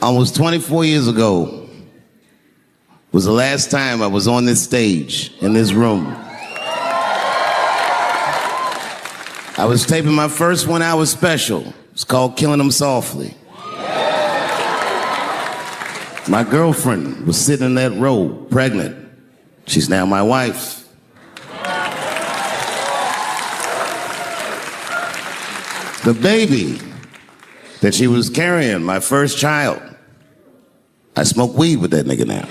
Almost 24 years ago was the last time I was on this stage, in this room. I was taping my first 1 hour special. It's called Killing Them Softly. My girlfriend was sitting in that row, pregnant. She's now my wife. The baby that she was carrying, my first child, I smoke weed with that nigga now.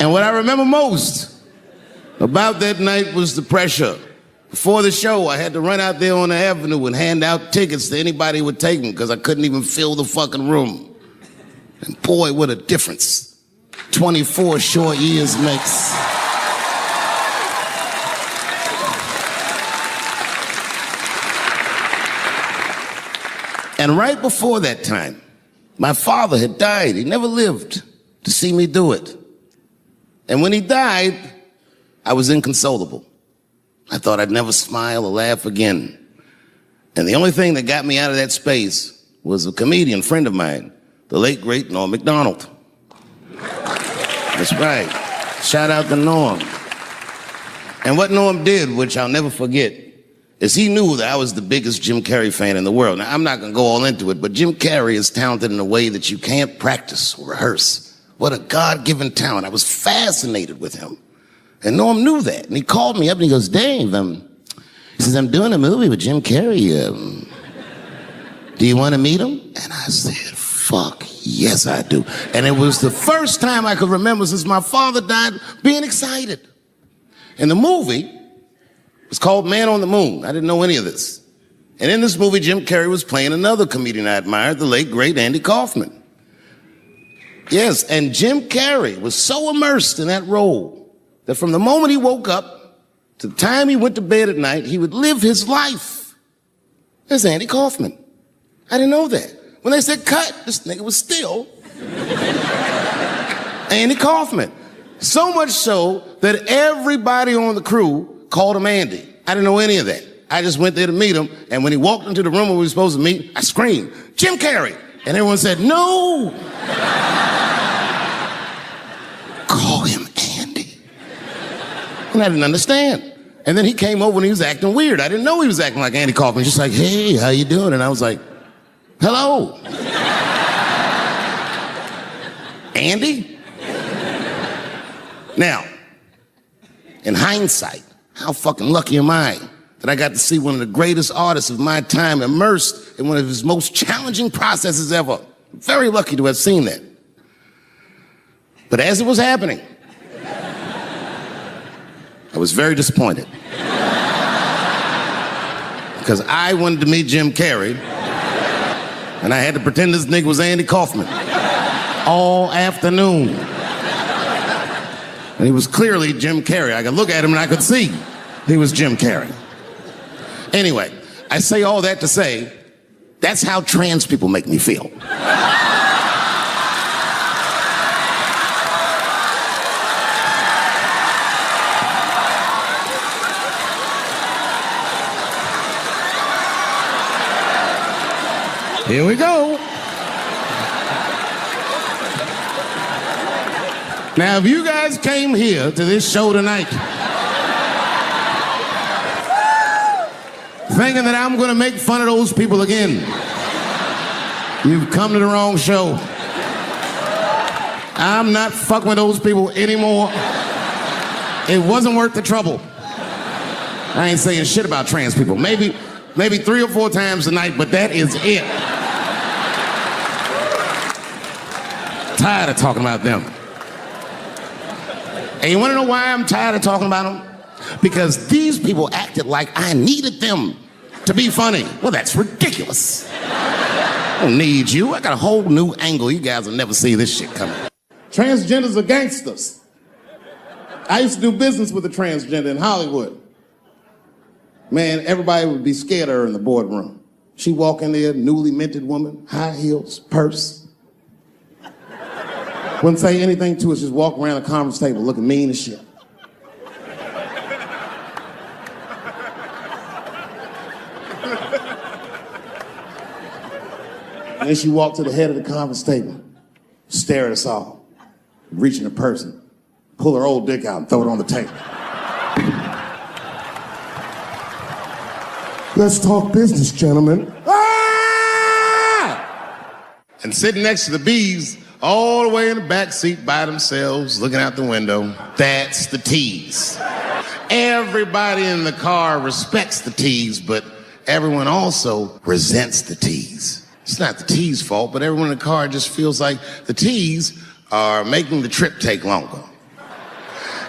And what I remember most about that night was the pressure. Before the show, I had to run out there on the avenue and hand out tickets to anybody who would take them because I couldn't even fill the fucking room. And boy, what a difference 24 short years makes. And right before that time, my father had died. He never lived to see me do it. And when he died, I was inconsolable. I thought I'd never smile or laugh again. And the only thing that got me out of that space was a comedian friend of mine, the late, great Norm Macdonald. That's right. Shout out to Norm. And what Norm did, which I'll never forget, is he knew that I was the biggest Jim Carrey fan in the world. Now, I'm not going to go all into it, but Jim Carrey is talented in a way that you can't practice or rehearse. What a God-given talent. I was fascinated with him. And Norm knew that. And he called me up and he goes, Dave, he says, I'm doing a movie with Jim Carrey. Do you want to meet him? And I said, fuck, yes, I do. And it was the first time I could remember since my father died being excited. And the movie was called Man on the Moon. I didn't know any of this. And in this movie, Jim Carrey was playing another comedian I admired, the late, great Andy Kaufman. Yes, and Jim Carrey was so immersed in that role that from the moment he woke up to the time he went to bed at night, he would live his life as Andy Kaufman. I didn't know that. When they said cut, this nigga was still Andy Kaufman. So much so that everybody on the crew called him Andy. I didn't know any of that. I just went there to meet him, and when he walked into the room where we were supposed to meet, I screamed, Jim Carrey! And everyone said, no! Call him Andy. And I didn't understand. And then he came over and he was acting weird. I didn't know he was acting like Andy Kaufman. Just like, hey, how you doing? And I was like, hello. Andy? Now, in hindsight, how fucking lucky am I that I got to see one of the greatest artists of my time immersed in one of his most challenging processes ever. Very lucky to have seen that. But as it was happening, I was very disappointed. Because I wanted to meet Jim Carrey, and I had to pretend this nigga was Andy Kaufman all afternoon. And he was clearly Jim Carrey. I could look at him and I could see he was Jim Carrey. Anyway, I say all that to say, that's how trans people make me feel. Here we go. Now, if you guys came here to this show tonight thinking that I'm going to make fun of those people again, you've come to the wrong show. I'm not fucking with those people anymore. It wasn't worth the trouble. I ain't saying shit about trans people. Maybe 3 or 4 times a night, but that is it. Tired of talking about them. And you want to know why I'm tired of talking about them? Because these people acted like I needed them to be funny. Well, that's ridiculous. I don't need you. I got a whole new angle. You guys will never see this shit coming. Transgenders are gangsters. I used to do business with a transgender in Hollywood. Man, everybody would be scared of her in the boardroom. She'd walk in there, newly minted woman, high heels, purse. Wouldn't say anything to us, just walk around the conference table looking mean as shit. And then she walked to the head of the conference table, stare at us all, reach in her person, pull her old dick out and throw it on the table. Let's talk business, gentlemen. And sitting next to the bees, all the way in the back seat by themselves, looking out the window, that's the T's. Everybody in the car respects the T's, but everyone also resents the T's. It's not the T's' fault, but everyone in the car just feels like the T's are making the trip take longer.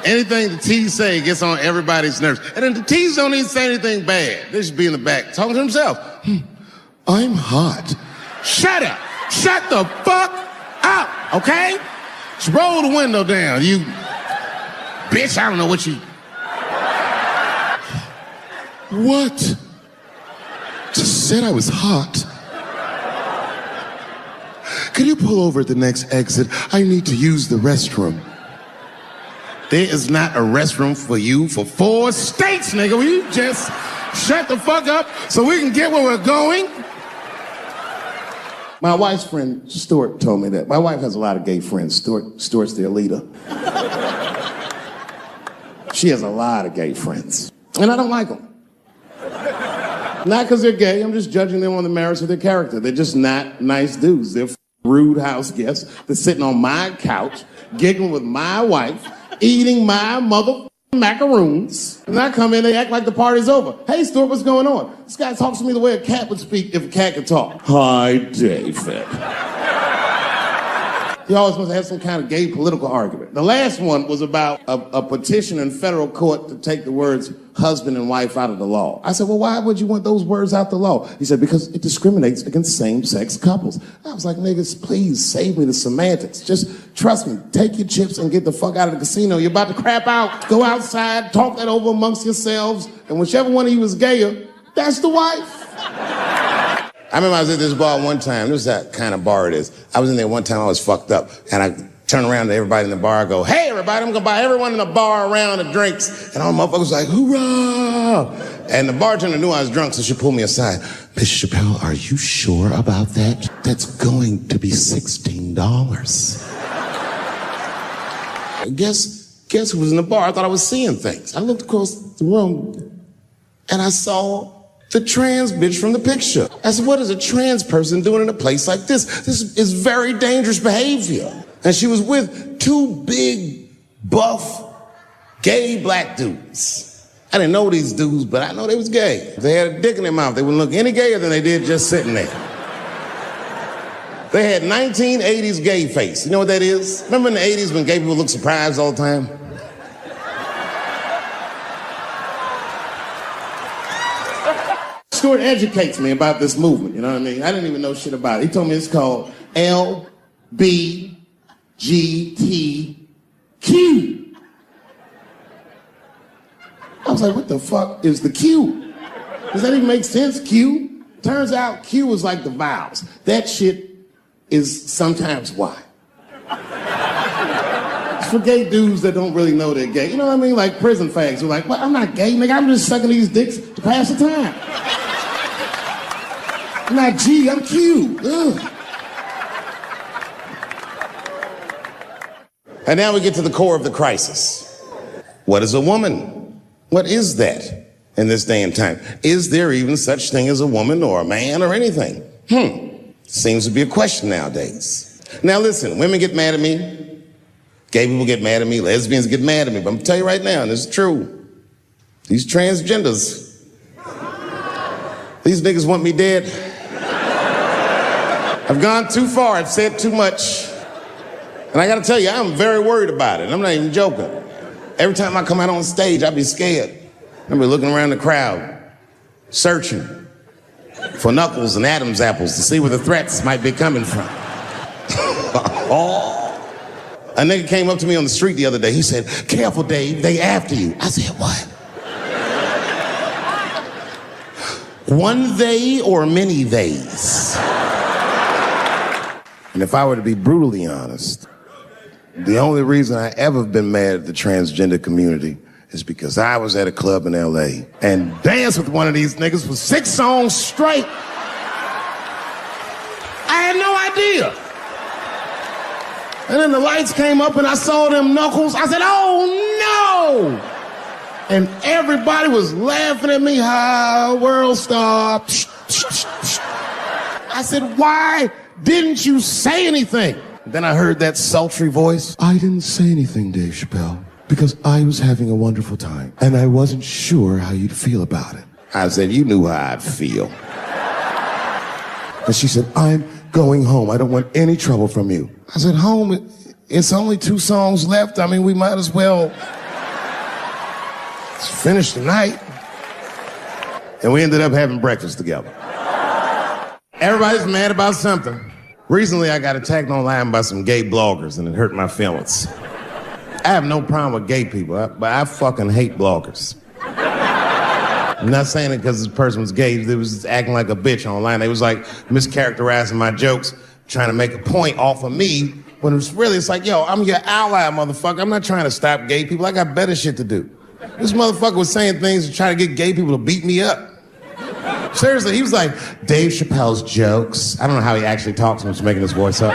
Anything the T's say gets on everybody's nerves. And then the T's don't even say anything bad. They should be in the back talking to themselves. I'm hot. Shut up. Shut the fuck up, okay? Just roll the window down, you bitch. I don't know what you... What? Just said I was hot. Could you pull over at the next exit? I need to use the restroom. There is not a restroom for you for 4 states, nigga. Will you just shut the fuck up so we can get where we're going? My wife's friend, Stuart, told me that. My wife has a lot of gay friends. Stuart's their leader. She has a lot of gay friends. And I don't like them. Not because they're gay. I'm just judging them on the merits of their character. They're just not nice dudes. They're rude house guests. They're sitting on my couch, giggling with my wife, eating my mother macaroons. And I come in, they act like the party's over. Hey, Stuart, what's going on? This guy talks to me the way a cat would speak if a cat could talk. Hi, David. He always must have some kind of gay political argument. The last one was about a petition in federal court to take the words husband and wife out of the law. I said, well, why would you want those words out the law? He said, because it discriminates against same-sex couples. I was like, niggas, please save me the semantics. Just trust me, take your chips and get the fuck out of the casino. You're about to crap out, go outside, talk that over amongst yourselves, and whichever one of you is gayer, that's the wife. I remember I was at this bar one time. This is that kind of bar it is. I was in there one time, I was fucked up. And I turned around to everybody in the bar, I go, hey, everybody, I'm gonna buy everyone in the bar around the drinks. And all the motherfuckers like, hoorah! And the bartender knew I was drunk, so she pulled me aside. Miss Chappelle, are you sure about that? That's going to be $16. Guess who was in the bar? I thought I was seeing things. I looked across the room, and I saw the trans bitch from the picture. I said, what is a trans person doing in a place like this? This is very dangerous behavior. And she was with 2 big, buff, gay black dudes. I didn't know these dudes, but I know they was gay. If they had a dick in their mouth, they wouldn't look any gayer than they did just sitting there. They had 1980s gay face. You know what that is? Remember in the 80s when gay people looked surprised all the time? Stuart educates me about this movement, you know what I mean? I didn't even know shit about it. He told me it's called LBGTQ. I was like, what the fuck is the Q? Does that even make sense, Q? Turns out Q is like the vowels. That shit is sometimes Y. It's for gay dudes that don't really know they're gay. You know what I mean? Like prison fags who are like, well, I'm not gay, nigga. I'm just sucking these dicks to pass the time. I'm not G, I'm Q. Ugh. And now we get to the core of the crisis. What is a woman? What is that in this day and time? Is there even such thing as a woman or a man or anything? Seems to be a question nowadays. Now listen, women get mad at me. Gay people get mad at me. Lesbians get mad at me. But I'm gonna tell you right now, and this is true, these transgenders, these niggas want me dead. I've gone too far. I've said too much. And I gotta tell you, I'm very worried about it. I'm not even joking. Every time I come out on stage, I be scared. I be looking around the crowd, searching for knuckles and Adam's apples to see where the threats might be coming from. A nigga came up to me on the street the other day. He said, careful, Dave, they after you. I said, what? One they or many theys? And if I were to be brutally honest, the only reason I ever been mad at the transgender community is because I was at a club in LA and danced with one of these niggas for 6 songs straight. I had no idea. And then the lights came up and I saw them knuckles. I said, oh no! And everybody was laughing at me. How world star. I said, why didn't you say anything? Then I heard that sultry voice. I didn't say anything, Dave Chappelle, because I was having a wonderful time and I wasn't sure how you'd feel about it. I said, you knew how I'd feel. And she said, I'm going home. I don't want any trouble from you. I said, home? It's only 2 songs left. I mean, we might as well finish the night. And we ended up having breakfast together. Everybody's mad about something. Recently, I got attacked online by some gay bloggers, and it hurt my feelings. I have no problem with gay people, but I fucking hate bloggers. I'm not saying it because this person was gay. They was just acting like a bitch online. They was like mischaracterizing my jokes, trying to make a point off of me, when it was really, it's like, yo, I'm your ally, motherfucker. I'm not trying to stop gay people. I got better shit to do. This motherfucker was saying things to try to get gay people to beat me up. Seriously, he was like, Dave Chappelle's jokes. I don't know how he actually talks when he's making his voice up.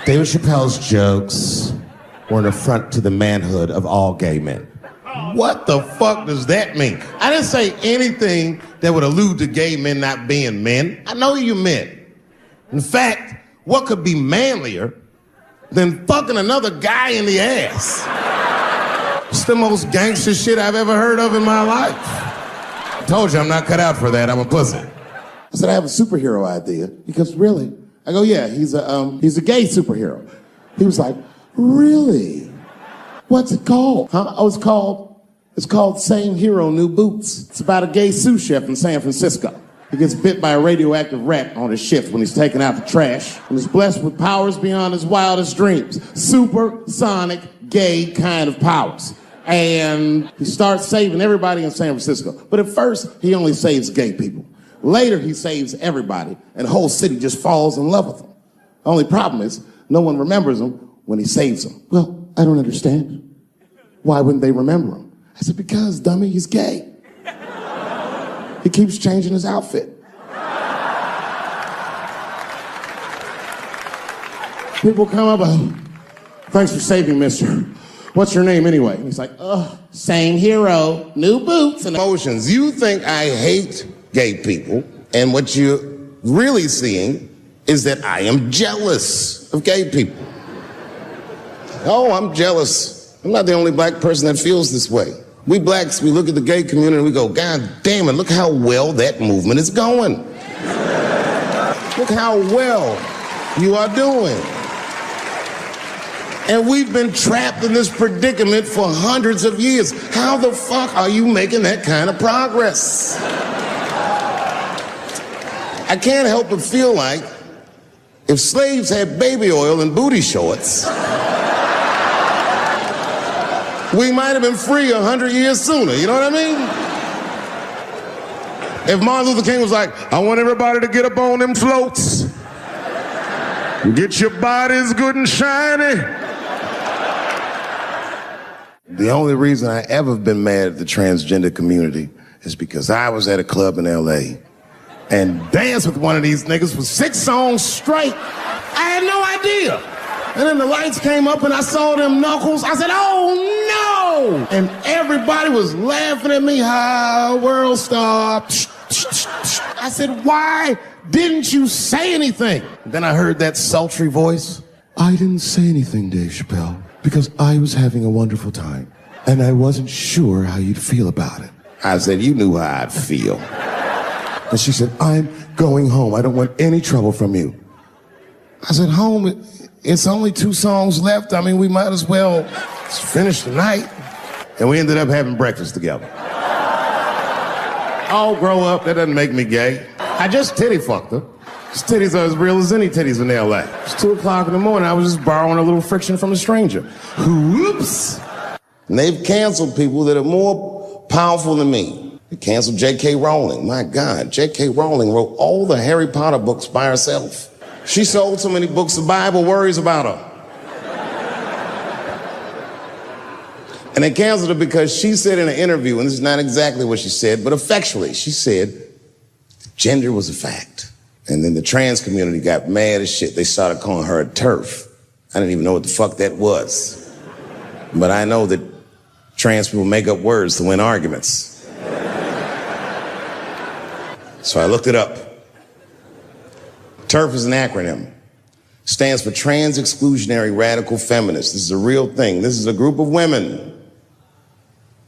Dave Chappelle's jokes were an affront to the manhood of all gay men. What the fuck does that mean? I didn't say anything that would allude to gay men not being men. I know you men. In fact, what could be manlier than fucking another guy in the ass? It's the most gangster shit I've ever heard of in my life. I told you I'm not cut out for that. I'm a pussy. I said, I have a superhero idea. Because really? I go, yeah, he's a gay superhero. He was like, really? What's it called? Huh? Oh, it's called Same Hero, New Boots. It's about a gay sous chef in San Francisco. He gets bit by a radioactive rat on his shift when he's taking out the trash and is blessed with powers beyond his wildest dreams. Supersonic, gay kind of powers. And he starts saving everybody in San Francisco. But at first, he only saves gay people. Later, he saves everybody, and the whole city just falls in love with him. The only problem is, no one remembers him when he saves them. Well, I don't understand. Why wouldn't they remember him? I said, because, dummy, he's gay. He keeps changing his outfit. People come up, thanks for saving, mister. What's your name anyway? And he's like, same hero, new boots and emotions. You think I hate gay people, and what you're really seeing is that I am jealous of gay people. Oh, I'm jealous. I'm not the only black person that feels this way. We blacks, we look at the gay community and we go, God damn it, look how well that movement is going. Look how well you are doing. And we've been trapped in this predicament for hundreds of years. How the fuck are you making that kind of progress? I can't help but feel like if slaves had baby oil and booty shorts, we might have been free 100 years sooner, you know what I mean? If Martin Luther King was like, I want everybody to get up on them floats, get your bodies good and shiny. The only reason I ever been mad at the transgender community is because I was at a club in LA and danced with one of these niggas for 6 songs straight. I had no idea. And then the lights came up and I saw them knuckles. I said, oh no! And everybody was laughing at me. How world star. I said, why didn't you say anything? Then I heard that sultry voice. I didn't say anything, Dave Chappelle, because I was having a wonderful time and I wasn't sure how you'd feel about it. I said, you knew how I'd feel. And she said, I'm going home. I don't want any trouble from you. I said, home? It's only 2 songs left. I mean, we might as well finish the night. And we ended up having breakfast together. I'll grow up. That doesn't make me gay. I just titty fucked her. His titties are as real as any titties in LA. It's 2 o'clock in the morning. I was just borrowing a little friction from a stranger. Whoops. And they've canceled people that are more powerful than me. They canceled J.K. Rowling. My God, J.K. Rowling wrote all the Harry Potter books by herself. She sold so many books, the Bible worries about her. And they canceled her because she said in an interview, and this is not exactly what she said, but effectually, she said gender was a fact. And then the trans community got mad as shit. They started calling her a TERF. I didn't even know what the fuck that was. But I know that trans people make up words to win arguments. So I looked it up. TERF is an acronym. Stands for Trans Exclusionary Radical Feminists. This is a real thing. This is a group of women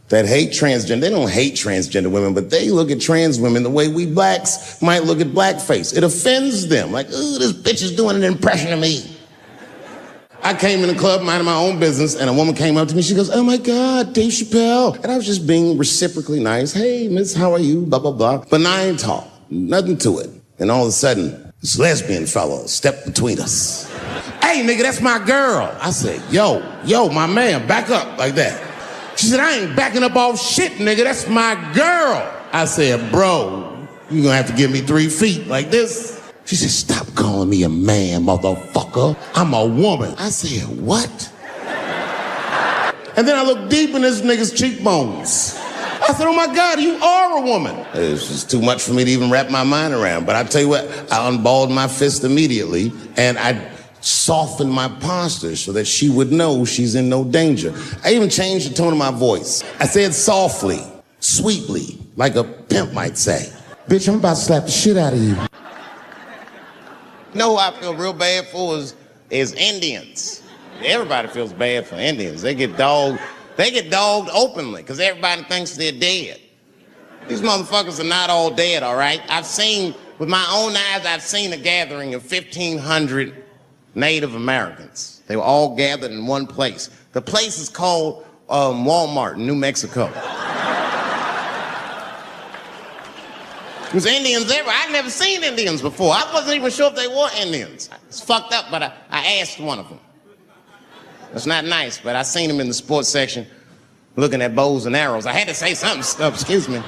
that hate transgender. They don't hate transgender women, but they look at trans women the way we blacks might look at blackface. It offends them. Like, ooh, this bitch is doing an impression of me. I came in the club minding my own business, and a woman came up to me. She goes, oh my God, Dave Chappelle. And I was just being reciprocally nice. Hey, miss, how are you? Blah, blah, blah. Benign talk. Nothing to it. And all of a sudden, this lesbian fellow stepped between us. Hey, nigga, that's my girl. I said, yo, my man, back up like that. She said, I ain't backing up off shit, nigga. That's my girl. I said, bro, you're gonna have to give me 3 feet like this. She said, stop calling me a man, motherfucker. I'm a woman. I said, what? And then I looked deep in this nigga's cheekbones. I said, oh my God, you are a woman. It was just too much for me to even wrap my mind around. But I tell you what, I unballed my fist immediately, and I softened my posture so that she would know she's in no danger. I even changed the tone of my voice. I said softly, sweetly, like a pimp might say, bitch, I'm about to slap the shit out of you. You know who I feel real bad for is Indians. Everybody feels bad for Indians. They get dogged openly because everybody thinks they're dead. These motherfuckers are not all dead, all right? With my own eyes, I've seen a gathering of 1,500 Native Americans. They were all gathered in one place. The place is called Walmart in New Mexico. There's Indians everywhere. I'd never seen Indians before. I wasn't even sure if they were Indians. It's fucked up, but I asked one of them. It's not nice, but I seen him in the sports section looking at bows and arrows. I had to say something, excuse me.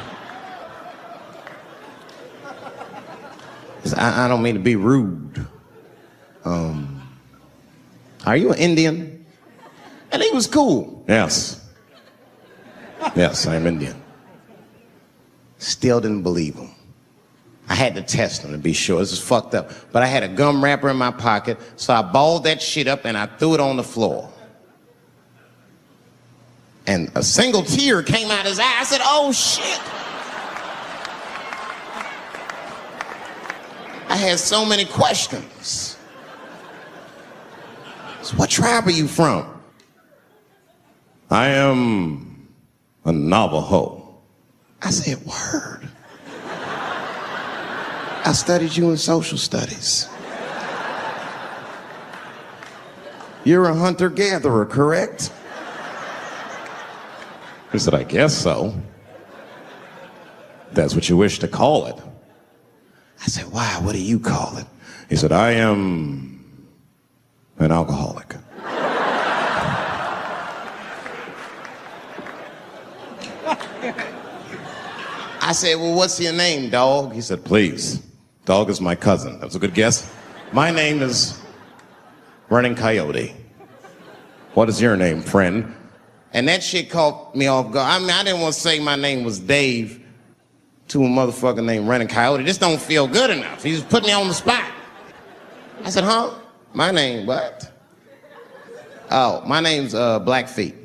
I don't mean to be rude. Are you an Indian? And he was cool. Yes. Yes, I'm Indian. Still didn't believe him. I had to test him to be sure. This is fucked up. But I had a gum wrapper in my pocket, so I balled that shit up and I threw it on the floor. And a single tear came out his eye. I said, oh shit. I had so many questions. So what tribe are you from? I am a Navajo. I said, word. I studied you in social studies. You're a hunter-gatherer, correct? He said, I guess so. That's what you wish to call it. I said, why? What do you call it? He said, I am an alcoholic. I said, well, what's your name, dog? He said, please. Dog is my cousin. That was a good guess. My name is Running Coyote. What is your name, friend? And that shit caught me off guard. I mean, I didn't want to say my name was Dave to a motherfucker named Running Coyote. This don't feel good enough. He just put me on the spot. I said, huh? My name, what? Oh, my name's Blackfeet.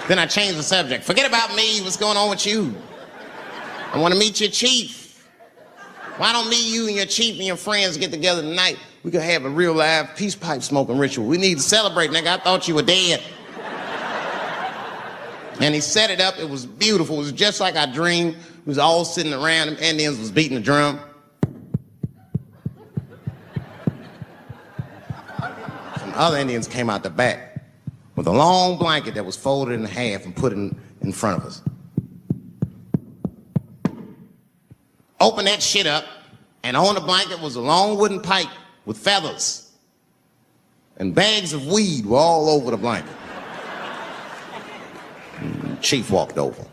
Then I changed the subject. Forget about me. What's going on with you? I want to meet your chief. Why don't me, you, and your chief and your friends get together tonight? We could have a real live peace pipe smoking ritual. We need to celebrate, nigga. I thought you were dead. And he set it up. It was beautiful. It was just like I dreamed. We was all sitting around. Them Indians was beating the drum. Some other Indians came out the back with a long blanket that was folded in half and put in front of us. Open that shit up, and on the blanket was a long wooden pipe with feathers. And bags of weed were all over the blanket. And Chief walked over.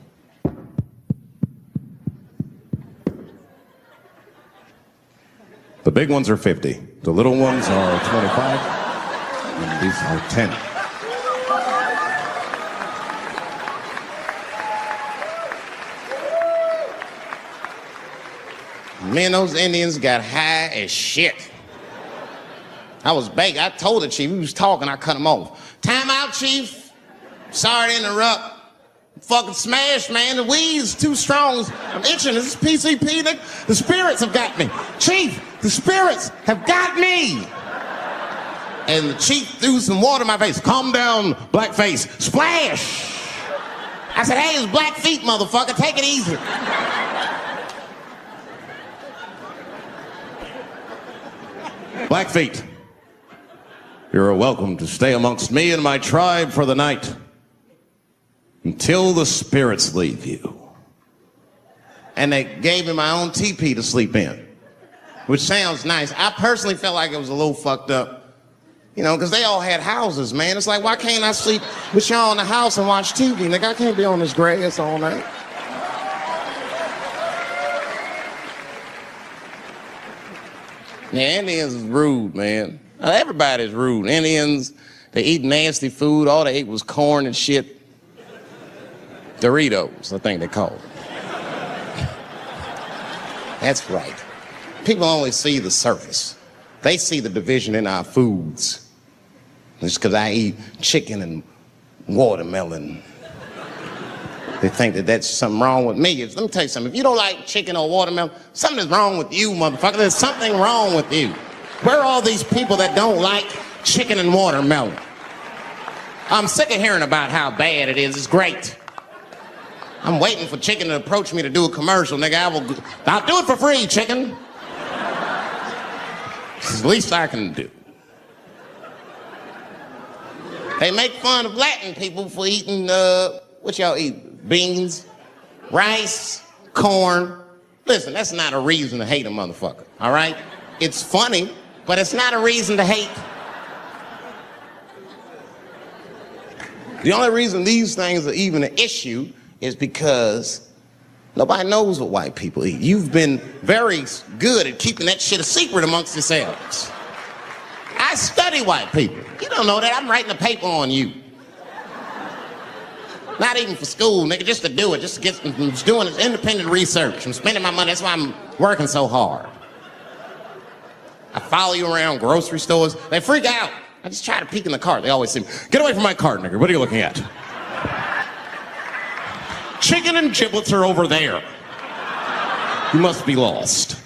The big ones are 50. The little ones are 25. And these are 10. Me and those Indians got high as shit. I was baked. I told the chief, he was talking, I cut him off. Time out, chief. Sorry to interrupt. Fucking smashed, man. The weed's too strong. I'm itching. This is PCP, nigga. The spirits have got me. Chief, the spirits have got me. And the chief threw some water in my face. Calm down, blackface. Splash! I said, hey, it's black feet, motherfucker. Take it easy. Blackfeet, you're welcome to stay amongst me and my tribe for the night until the spirits leave you. And they gave me my own teepee to sleep in, which sounds nice. I personally felt like it was a little fucked up, you know, because they all had houses, man. It's like, why can't I sleep with y'all in the house and watch TV? Nigga, I can't be on this grass all night. Yeah, Indians is rude, man. Everybody's rude. Indians, they eat nasty food. All they ate was corn and shit. Doritos, I think they call it. That's right. People only see the surface. They see the division in our foods. It's because I eat chicken and watermelon. They think that that's something wrong with me. Let me tell you something. If you don't like chicken or watermelon, something is wrong with you, motherfucker. There's something wrong with you. Where are all these people that don't like chicken and watermelon? I'm sick of hearing about how bad it is. It's great. I'm waiting for chicken to approach me to do a commercial, nigga. I'll do it for free, chicken. It's the least I can do. They make fun of Latin people for eating, what y'all eat? Beans, rice, corn. Listen, that's not a reason to hate a motherfucker, all right? It's funny, but it's not a reason to hate. The only reason these things are even an issue is because nobody knows what white people eat. You've been very good at keeping that shit a secret amongst yourselves. I study white people. You don't know that. I'm writing a paper on you. Not even for school, nigga, just to do it, just to get, I'm just doing this independent research. I'm spending my money, that's why I'm working so hard. I follow you around grocery stores. They freak out. I just try to peek in the cart. They always say, get away from my cart, nigga. What are you looking at? Chicken and giblets are over there. You must be lost.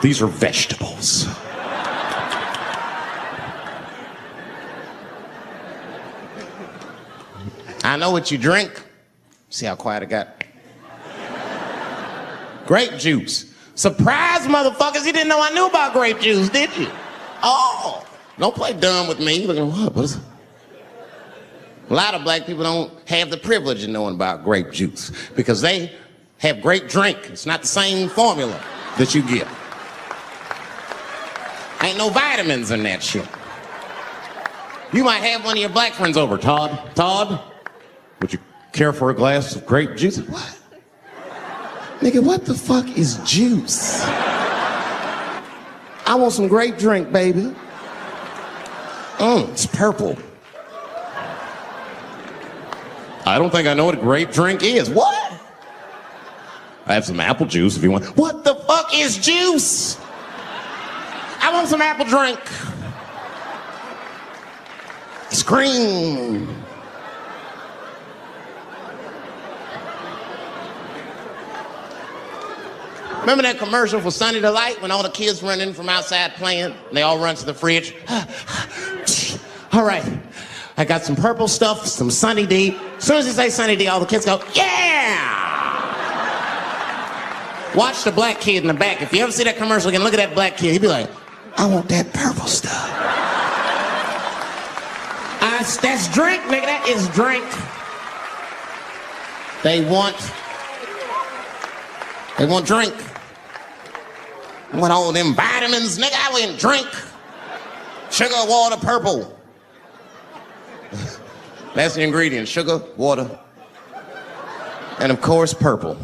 These are vegetables. I know what you drink. See how quiet I got? Grape juice. Surprise, motherfuckers, you didn't know I knew about grape juice, did you? Oh, don't play dumb with me. You looking, what is it? A lot of black people don't have the privilege of knowing about grape juice because they have grape drink. It's not the same formula that you get. Ain't no vitamins in that shit. You might have one of your black friends over. Todd, would you care for a glass of grape juice? What? Nigga, what the fuck is juice? I want some grape drink, baby. It's purple. I don't think I know what a grape drink is. What? I have some apple juice if you want. What the fuck is juice? I want some apple drink. Scream. Remember that commercial for Sunny Delight when all the kids run in from outside playing and they all run to the fridge? All right, I got some purple stuff, some Sunny D. As soon as you say Sunny D, all the kids go, yeah! Watch the black kid in the back. If you ever see that commercial again, look at that black kid. He'd be like, I want that purple stuff. That's drink, nigga, that is drink. They want drink. I want all them vitamins, nigga, I went drink. Sugar, water, purple. That's the ingredient, sugar, water, and of course, purple.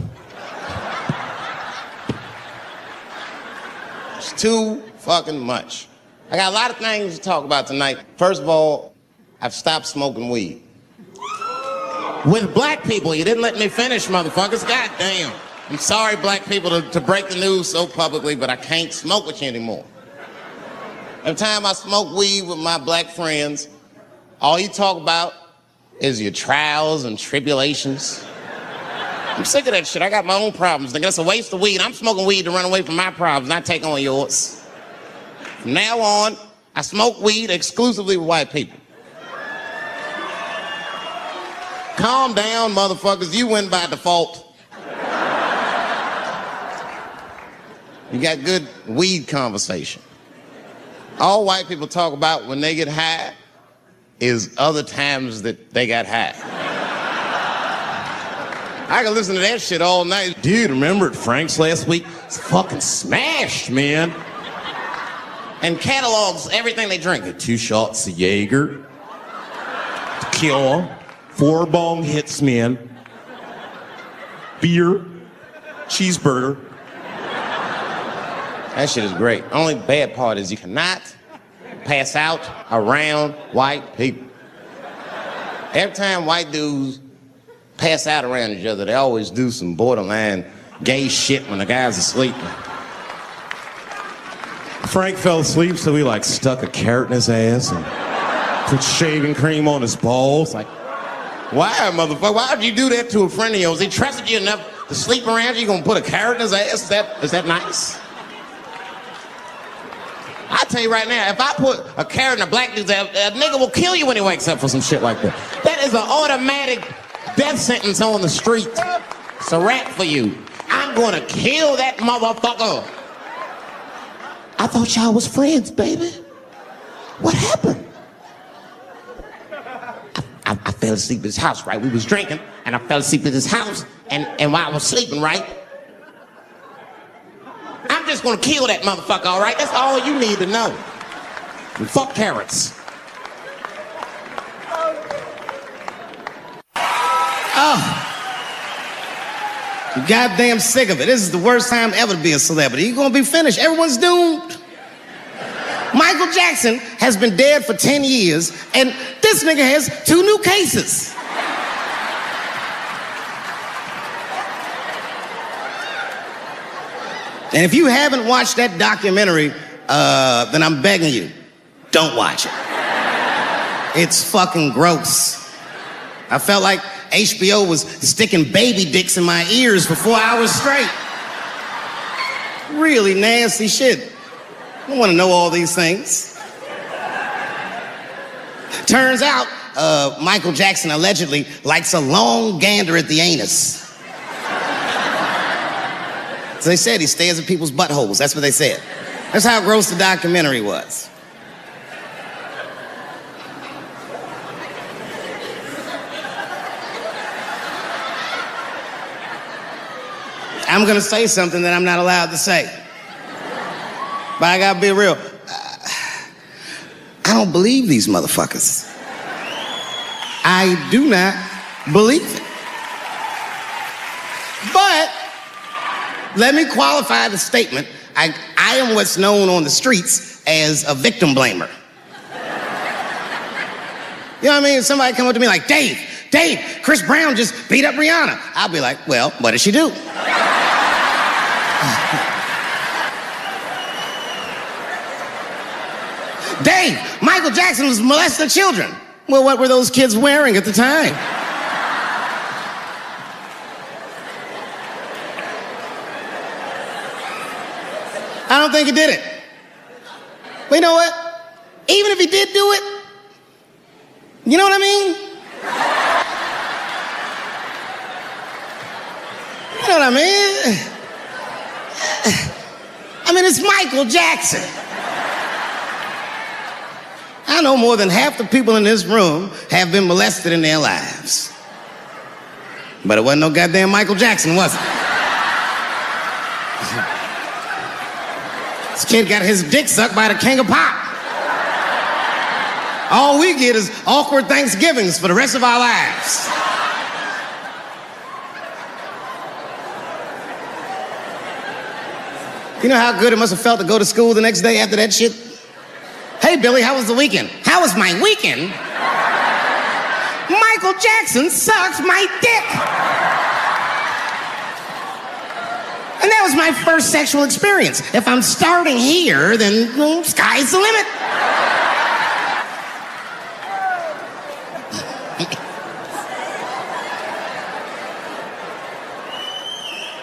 It's too fucking much. I got a lot of things to talk about tonight. First of all, I've stopped smoking weed. With black people, you didn't let me finish, motherfuckers. God damn. I'm sorry, black people, to break the news so publicly, but I can't smoke with you anymore. Every time I smoke weed with my black friends, all you talk about is your trials and tribulations. I'm sick of that shit. I got my own problems. That's a waste of weed. I'm smoking weed to run away from my problems, not take on yours. From now on, I smoke weed exclusively with white people. Calm down, motherfuckers. You win by default. You got good weed conversation. All white people talk about when they get high is other times that they got high. I can listen to that shit all night. Dude, remember at Frank's last week? It's fucking smashed, man. And catalogs everything they drink. 2 shots of Jaeger, tequila, 4 bong hits, man, beer, cheeseburger. That shit is great. Only bad part is you cannot pass out around white people. Every time white dudes pass out around each other, they always do some borderline gay shit when the guy's asleep. Frank fell asleep, so he stuck a carrot in his ass and put shaving cream on his balls. Why, motherfucker? Why would you do that to a friend of yours? He trusted you enough to sleep around you, gonna put a carrot in his ass? Is that nice? I tell you right now, if I put a carrot in a black dude's ass, a nigga will kill you when he wakes up for some shit like that. That is an automatic death sentence on the street. It's a rap for you. I'm gonna kill that motherfucker. I thought y'all was friends, baby. What happened? I fell asleep at his house, right? We was drinking, and I fell asleep at his house, and while I was sleeping, right? I'm just gonna kill that motherfucker, all right? That's all you need to know. And fuck carrots. Oh. I'm goddamn sick of it. This is the worst time ever to be a celebrity. You're gonna be finished. Everyone's doomed. Michael Jackson has been dead for 10 years, and this nigga has 2 new cases. And if you haven't watched that documentary, then I'm begging you, don't watch it. It's fucking gross. I felt like HBO was sticking baby dicks in my ears for 4 hours straight. Really nasty shit. I don't want to know all these things. Turns out, Michael Jackson allegedly likes a long gander at the anus. So they said he stares at people's buttholes. That's what they said. That's how gross the documentary was. I'm gonna say something that I'm not allowed to say. But I gotta be real. I don't believe these motherfuckers. I do not believe it. But let me qualify the statement. I am what's known on the streets as a victim blamer. You know what I mean? Somebody come up to me like, Dave, Chris Brown just beat up Rihanna. I'll be like, well, what did she do? Dave, Michael Jackson was molesting children. Well, what were those kids wearing at the time? I don't think he did it. But you know what? Even if he did do it, you know what I mean? You know what I mean? I mean, it's Michael Jackson. I know more than half the people in this room have been molested in their lives. But it wasn't no goddamn Michael Jackson, was it? This kid got his dick sucked by the king of pop. All we get is awkward Thanksgivings for the rest of our lives. You know how good it must have felt to go to school the next day after that shit? Hey, Billy, how was the weekend? How was my weekend? Michael Jackson sucked my dick. And that was my first sexual experience. If I'm starting here, then sky's the limit.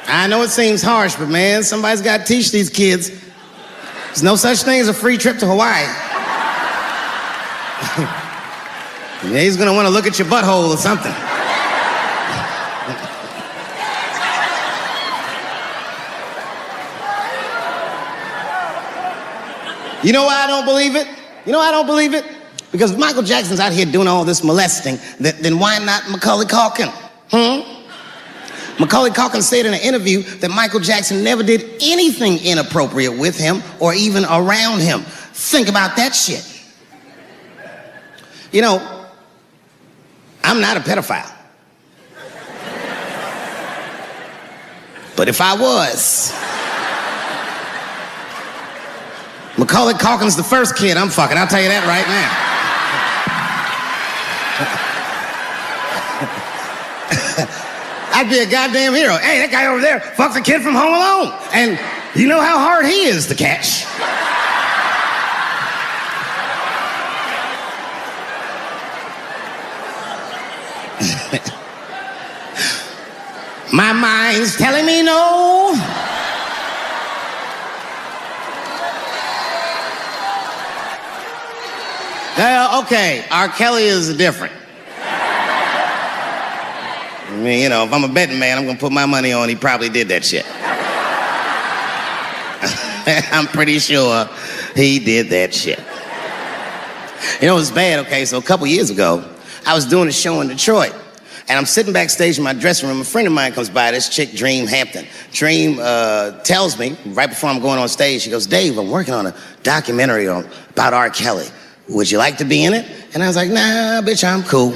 I know it seems harsh, but man, somebody's got to teach these kids. There's no such thing as a free trip to Hawaii. Yeah, he's gonna want to look at your butthole or something. You know why I don't believe it? You know why I don't believe it? Because if Michael Jackson's out here doing all this molesting, then why not Macaulay Culkin? Macaulay Culkin said in an interview that Michael Jackson never did anything inappropriate with him or even around him. Think about that shit. You know, I'm not a pedophile. But if I was, Macaulay Culkin's the first kid I'm fucking, I'll tell you that right now. I'd be a goddamn hero. Hey, that guy over there fucks a kid from Home Alone. And you know how hard he is to catch. My mind's telling me no. Okay, R. Kelly is different. I mean, you know, if I'm a betting man, I'm gonna put my money on he probably did that shit. I'm pretty sure he did that shit. You know, it was bad, okay, so a couple years ago, I was doing a show in Detroit, and I'm sitting backstage in my dressing room. A friend of mine comes by, this chick, Dream Hampton. Dream tells me, right before I'm going on stage, she goes, Dave, I'm working on a documentary about R. Kelly. Would you like to be in it? And I was like, nah, bitch, I'm cool.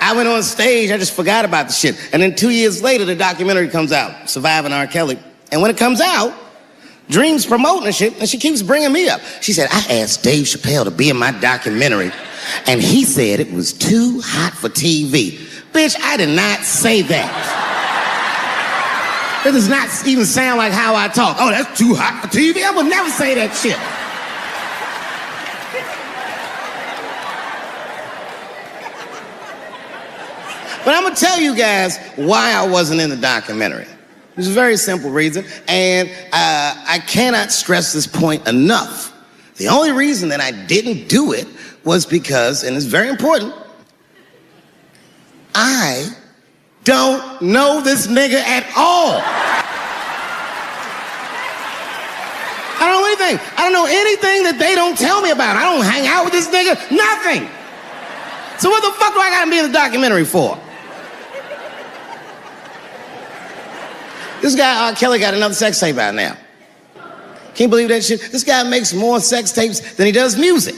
I went on stage, I just forgot about the shit. And then 2 years later, the documentary comes out, Surviving R. Kelly. And when it comes out, Dream's promoting the shit, and she keeps bringing me up. She said, I asked Dave Chappelle to be in my documentary, and he said it was too hot for TV. Bitch, I did not say that. It does not even sound like how I talk. Oh, that's too hot for TV? I would never say that shit. But I'm gonna tell you guys why I wasn't in the documentary. There's a very simple reason, and I cannot stress this point enough. The only reason that I didn't do it was because, and it's very important, I don't know this nigga at all. I don't know anything. I don't know anything that they don't tell me about. I don't hang out with this nigga, nothing. So what the fuck do I gotta be in the documentary for? This guy, R. Kelly, got another sex tape out now. Can't you believe that shit? This guy makes more sex tapes than he does music.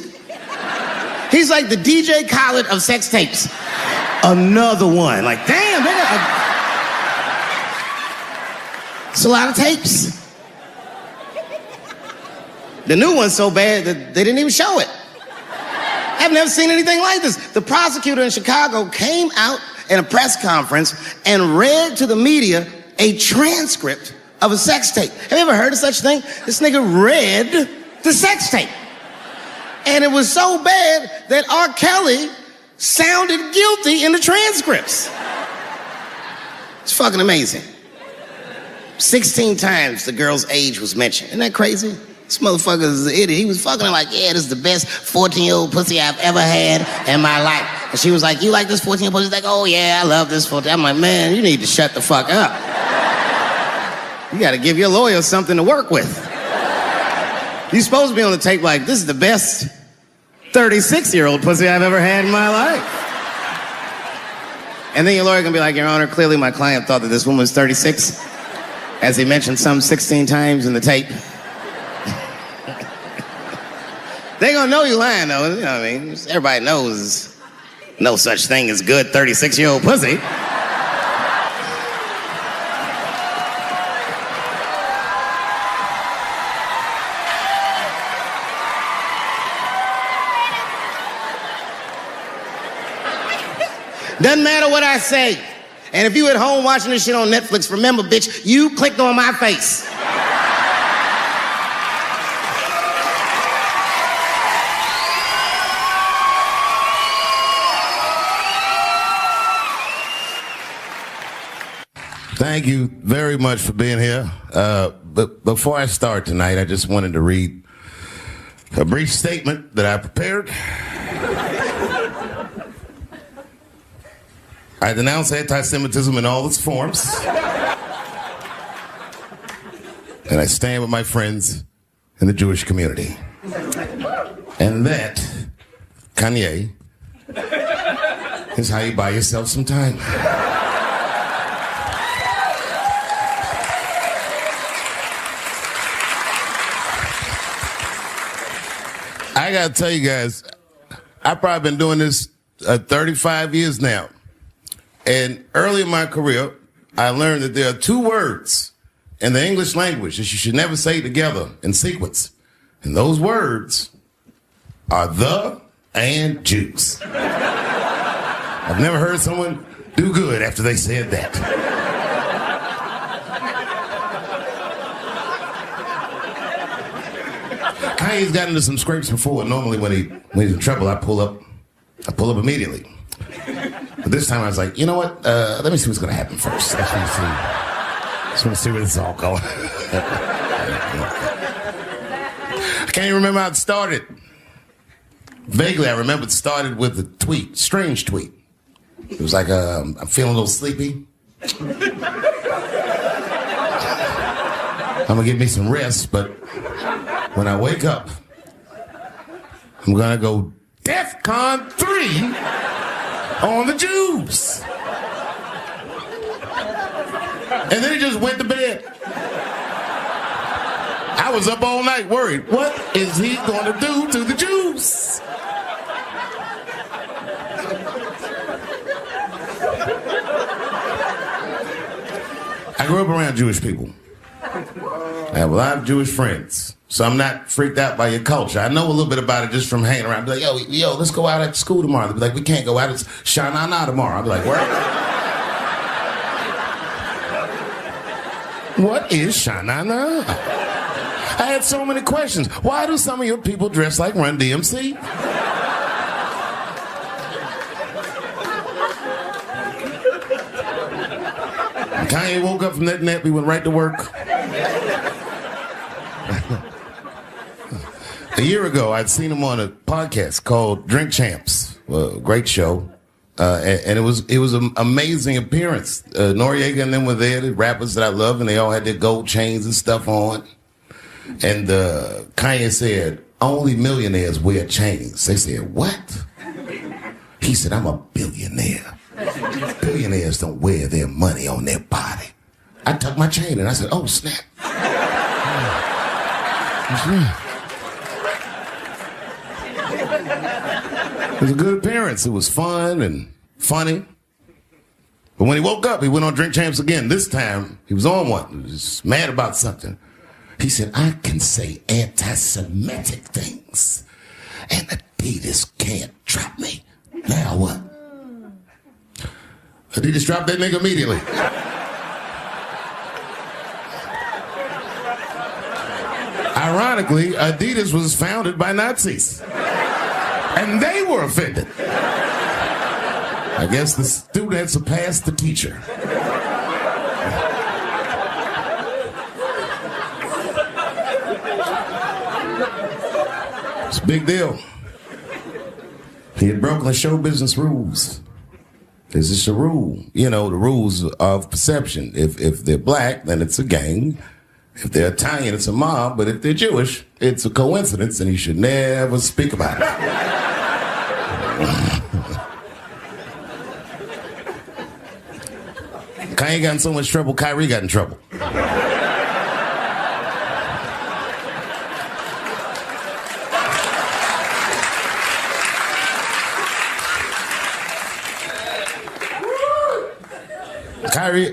He's like the DJ Khaled of sex tapes. Another one. Like, damn, nigga. It's a lot of tapes. The new one's so bad that they didn't even show it. I've never seen anything like this. The prosecutor in Chicago came out in a press conference and read to the media a transcript of a sex tape. Have you ever heard of such a thing? This nigga read the sex tape. And it was so bad that R. Kelly sounded guilty in the transcripts. It's fucking amazing. 16 times the girl's age was mentioned. Isn't that crazy? This motherfucker is an idiot. He was fucking her like, yeah, this is the best 14-year-old pussy I've ever had in my life. And she was like, you like this 14-year-old pussy? He's like, oh yeah, I love this 14. I'm like, man, you need to shut the fuck up. You gotta give your lawyer something to work with. You're supposed to be on the tape like, this is the best 36-year-old pussy I've ever had in my life. And then your lawyer gonna be like, Your Honor, clearly my client thought that this woman was 36, as he mentioned some 16 times in the tape. They gonna know you lying though, you know what I mean? Everybody knows no such thing as good 36-year-old pussy. Doesn't matter what I say. And if you at home watching this shit on Netflix, remember, bitch, you clicked on my face. Thank you very much for being here. But before I start tonight, I just wanted to read a brief statement that I prepared. I denounce anti-Semitism in all its forms. And I stand with my friends in the Jewish community. And that, Kanye, is how you buy yourself some time. I gotta tell you guys, I've probably been doing this 35 years now. And early in my career, I learned that there are two words in the English language that you should never say together in sequence. And those words are the and Jews. I've never heard someone do good after they said that. Kanye's gotten into some scrapes before. Normally when he's in trouble, I pull up immediately. But this time I was like, you know what? Let me see what's going to happen first. Just want to see where this is all going. I can't even remember how it started. Vaguely, I remember it started with a tweet, strange tweet. It was like, I'm feeling a little sleepy. I'm going to give me some rest, but when I wake up, I'm going to go DEFCON 3 on the Jews. And then he just went to bed. I was up all night worried. What is he going to do to the Jews? I grew up around Jewish people. I have a lot of Jewish friends. So I'm not freaked out by your culture. I know a little bit about it just from hanging around. Be like, yo, let's go out at school tomorrow. They'll be like, we can't go out. It's Shana Na tomorrow. I'll be like, what? What is Shana Na? I had so many questions. Why do some of your people dress like Run DMC? Kanye woke up from that nap. He went right to work. A year ago, I'd seen him on a podcast called Drink Champs, a great show, and it was an amazing appearance. Noriega and them were there, the rappers that I love, and they all had their gold chains and stuff on. And Kanye said, only millionaires wear chains. They said, what? He said, I'm a billionaire. Billionaires don't wear their money on their body. I tucked my chain and I said, oh, snap. It was a good appearance. It was fun and funny. But when he woke up, he went on Drink Champs again. This time, he was on one. He was mad about something. He said, I can say anti-Semitic things, and Adidas can't drop me. Now what? Adidas dropped that nigga immediately. Ironically, Adidas was founded by Nazis. And they were offended. I guess the student surpassed the teacher. It's a big deal. He had broken the show business rules. There's just a rule. You know, the rules of perception. If they're black, then it's a gang. If they're Italian, it's a mob. But if they're Jewish, it's a coincidence, and you should never speak about it. Kanye got in so much trouble, Kyrie got in trouble.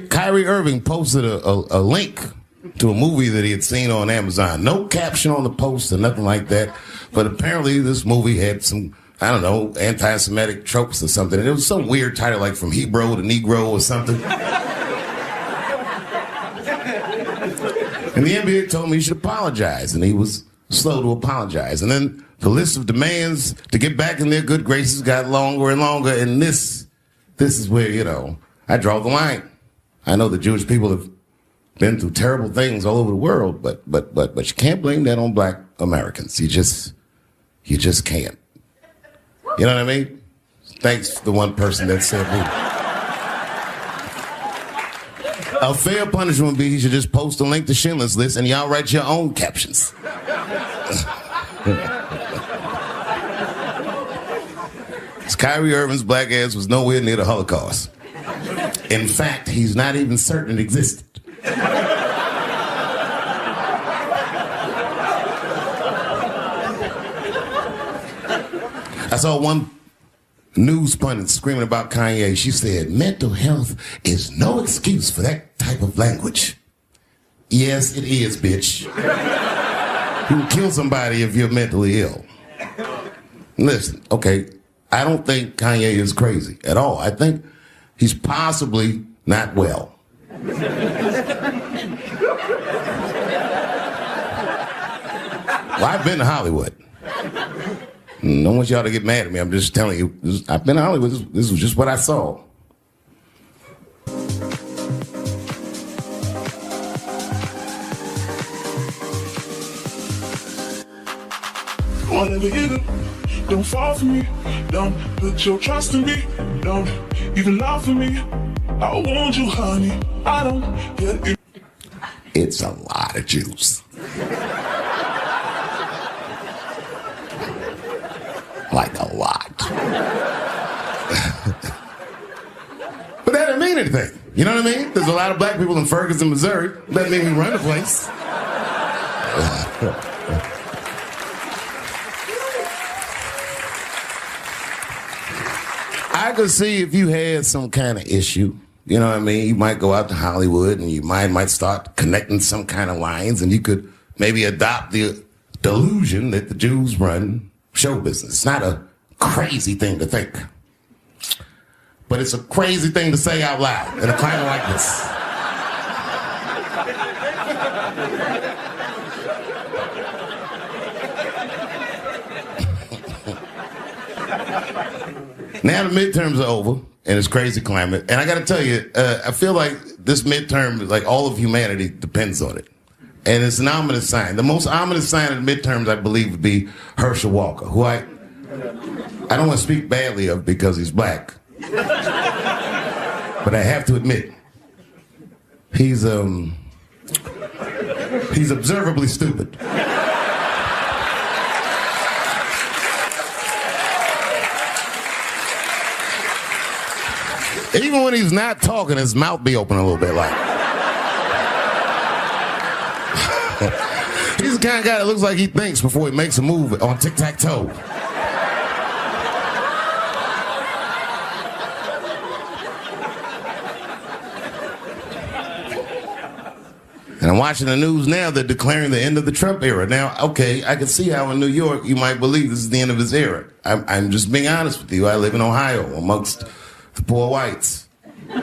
Kyrie Irving posted a link to a movie that he had seen on Amazon. No caption on the poster, nothing like that. But apparently this movie had some I don't know, anti-Semitic tropes or something. And it was some weird title, like From Hebrew to Negro or something. And the NBA told me he should apologize, and he was slow to apologize. And then the list of demands to get back in their good graces got longer and longer, and this is where, you know, I draw the line. I know the Jewish people have been through terrible things all over the world, but you can't blame that on black Americans. You just can't. You know what I mean? Thanks to the one person that said me. A fair punishment would be he should just post a link to Schindler's List and y'all write your own captions. Kyrie Irving's black ass was nowhere near the Holocaust. In fact, he's not even certain it existed. I saw one news pundit screaming about Kanye. She said, mental health is no excuse for that type of language. Yes, it is, bitch. You can kill somebody if you're mentally ill. Listen, okay, I don't think Kanye is crazy at all. I think he's possibly not well. Well, I've been to Hollywood. I don't want y'all to get mad at me. I'm just telling you. I've been to Hollywood. This was just what I saw. Whatever you do, don't fall for me. Don't put your trust in me. Don't even lie for me. I want you, honey. I don't get it. It's a lot of juice. Like a lot. But that didn't mean anything. You know what I mean? There's a lot of black people in Ferguson, Missouri. Doesn't mean we run the place. I could see if you had some kind of issue, you know what I mean? You might go out to Hollywood and you might start connecting some kind of lines, and you could maybe adopt the delusion that the Jews run show business. It's not a crazy thing to think, but it's a crazy thing to say out loud in a climate like this. Now the midterms are over, and it's crazy climate. And I got to tell you, I feel like this midterm, like all of humanity depends on it. And it's an ominous sign. The most ominous sign of the midterms, I believe, would be Herschel Walker, who I don't want to speak badly of because he's black. But I have to admit, he's observably stupid. Even when he's not talking, his mouth be open a little bit like. He's the kind of guy that looks like he thinks before he makes a move on tic-tac-toe. And I'm watching the news now, they're declaring the end of the Trump era. Now, okay, I can see how in New York you might believe this is the end of his era. I'm just being honest with you. I live in Ohio amongst the poor whites. A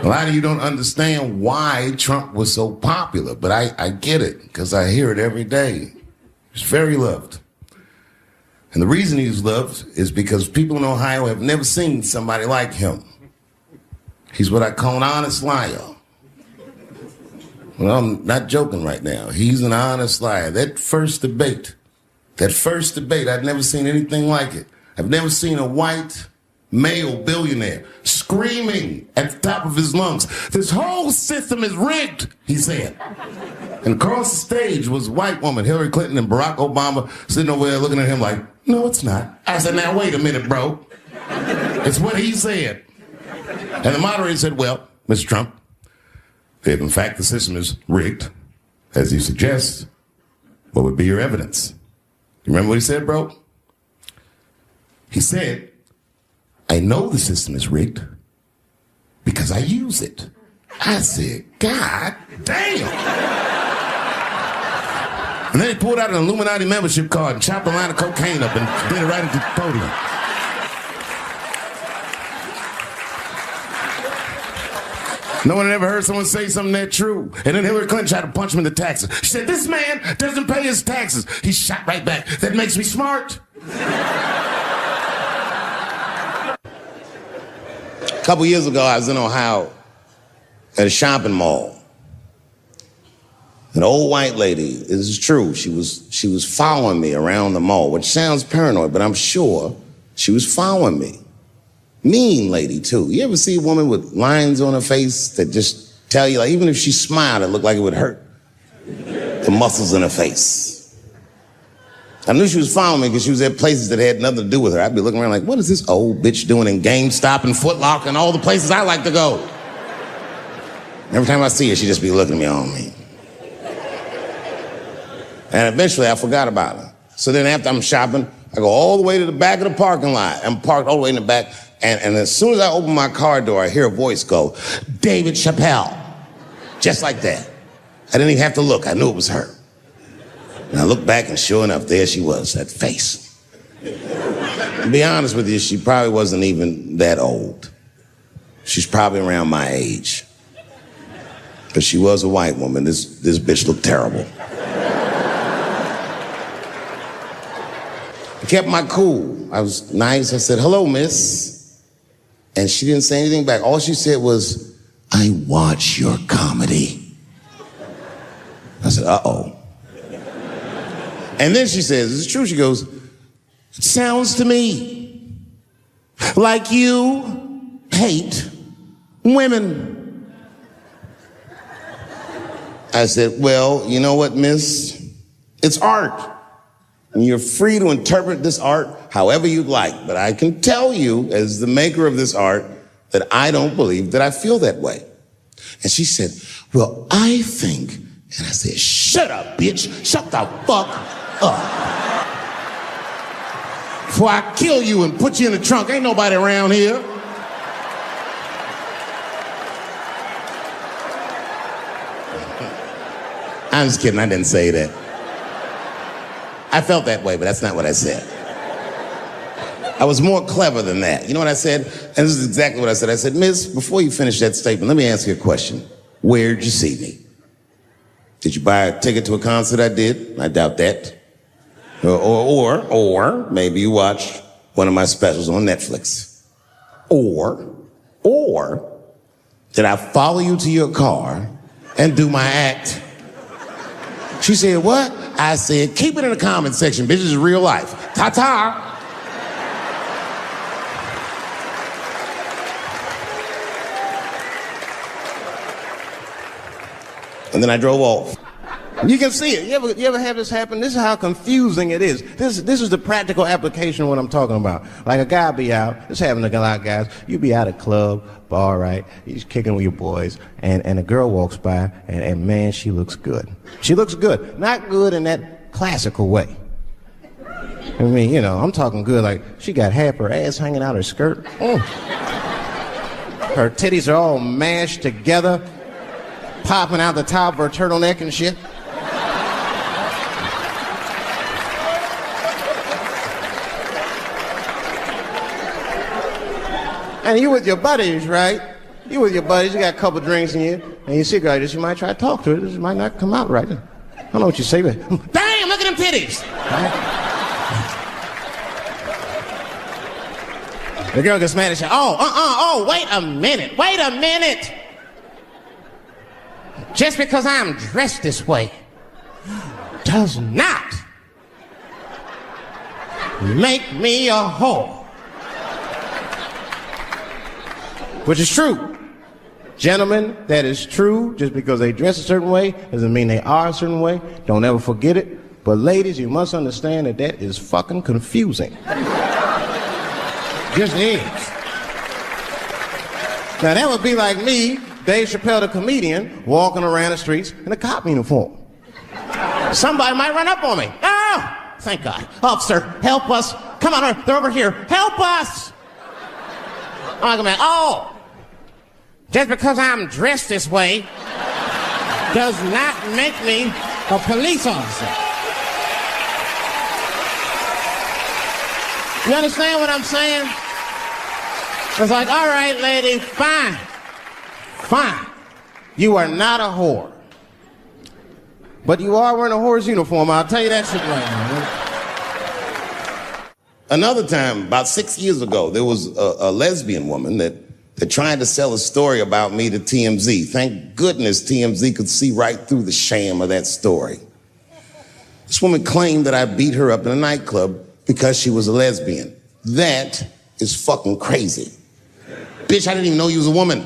lot of you don't understand why Trump was so popular, but I get it, because I hear it every day. He's very loved. And the reason he's loved is because people in Ohio have never seen somebody like him. He's what I call an honest liar. Well, I'm not joking right now. He's an honest liar. That first debate, I'd never seen anything like it. I've never seen a white male billionaire screaming at the top of his lungs, "This whole system is rigged," he said. And across the stage was a white woman, Hillary Clinton and Barack Obama, sitting over there looking at him like, "No, it's not." I said, "Now, wait a minute, bro. It's what he said." And the moderator said, "Well, Mr. Trump, if in fact the system is rigged, as you suggest, what would be your evidence?" You remember what he said, bro? He said, "I know the system is rigged because I use it." I said, "God damn." And then he pulled out an Illuminati membership card and chopped a line of cocaine up and did it right at the podium. No one had ever heard someone say something that true. And then Hillary Clinton tried to punch him in the taxes. She said, this man doesn't pay his taxes. He shot right back. That makes me smart. A couple years ago, I was in Ohio at a shopping mall. An old white lady, this is true, she was following me around the mall, which sounds paranoid, but I'm sure she was following me. Mean lady, too. You ever see a woman with lines on her face that just tell you, like, even if she smiled, it looked like it would hurt the muscles in her face? I knew she was following me because she was at places that had nothing to do with her. I'd be looking around like, what is this old bitch doing in GameStop and Foot Locker and all the places I like to go? Every time I see her, she'd just be looking at me all mean. And eventually, I forgot about her. So then after I'm shopping, I go all the way to the back of the parking lot. I'm parked all the way in the back. And as soon as I open my car door, I hear a voice go, David Chappelle. Just like that. I didn't even have to look. I knew it was her. And I looked back, and sure enough, there she was, that face. To be honest with you, she probably wasn't even that old. She's probably around my age. But she was a white woman. This bitch looked terrible. I kept my cool. I was nice. I said, hello, miss. And she didn't say anything back. All she said was, I watch your comedy. I said, uh-oh. And then she says, it's true, she goes, it sounds to me like you hate women. I said, well, you know what, miss? It's art. And you're free to interpret this art however you'd like. But I can tell you, as the maker of this art, that I don't believe that I feel that way. And she said, well, I think. And I said, shut up, bitch. Shut the fuck up. Before I kill you and put you in the trunk. Ain't nobody around here. I'm just kidding. I didn't say that. I felt that way, but that's not what I said. I was more clever than that. You know what I said? And this is exactly what I said. I said, miss, before you finish that statement, let me ask you a question. Where'd you see me? Did you buy a ticket to a concert I did? I doubt that. Or maybe you watched one of my specials on Netflix. Or did I follow you to your car and do my act? She said, what? I said, keep it in the comment section, bitch. This is real life. Ta-ta. And then I drove off. You can see it. You ever have this happen? This is how confusing it is. This is the practical application of what I'm talking about. Like a guy be out, just having a lot of guys, you be out at a club, bar, right? He's kicking with your boys, and a girl walks by, and man, she looks good. She looks good. Not good in that classical way. I mean, you know, I'm talking good like she got half her ass hanging out her skirt. Her titties are all mashed together, popping out the top of her turtleneck and shit. And you with your buddies, right? You with your buddies, you got a couple drinks in you, and you see a girl, you might try to talk to her, this might not come out right. I don't know what you say, but damn, look at them titties! Right? The girl gets mad and says, wait a minute. Just because I'm dressed this way does not make me a whore. Which is true. Gentlemen, that is true. Just because they dress a certain way doesn't mean they are a certain way. Don't ever forget it. But ladies, you must understand that that is fucking confusing. Just is. Now that would be like me, Dave Chappelle the comedian, walking around the streets in a cop uniform. Somebody might run up on me. Oh, thank God. Officer, help us. Come on, they're over here. Help us. I'm like, oh, just because I'm dressed this way does not make me a police officer. You understand what I'm saying? It's like, all right, lady, fine. Fine. You are not a whore. But you are wearing a whore's uniform. I'll tell you that shit right now. Another time, about 6 years ago, there was a lesbian woman that tried to sell a story about me to TMZ. Thank goodness TMZ could see right through the sham of that story. This woman claimed that I beat her up in a nightclub because she was a lesbian. That is fucking crazy. Bitch, I didn't even know you was a woman.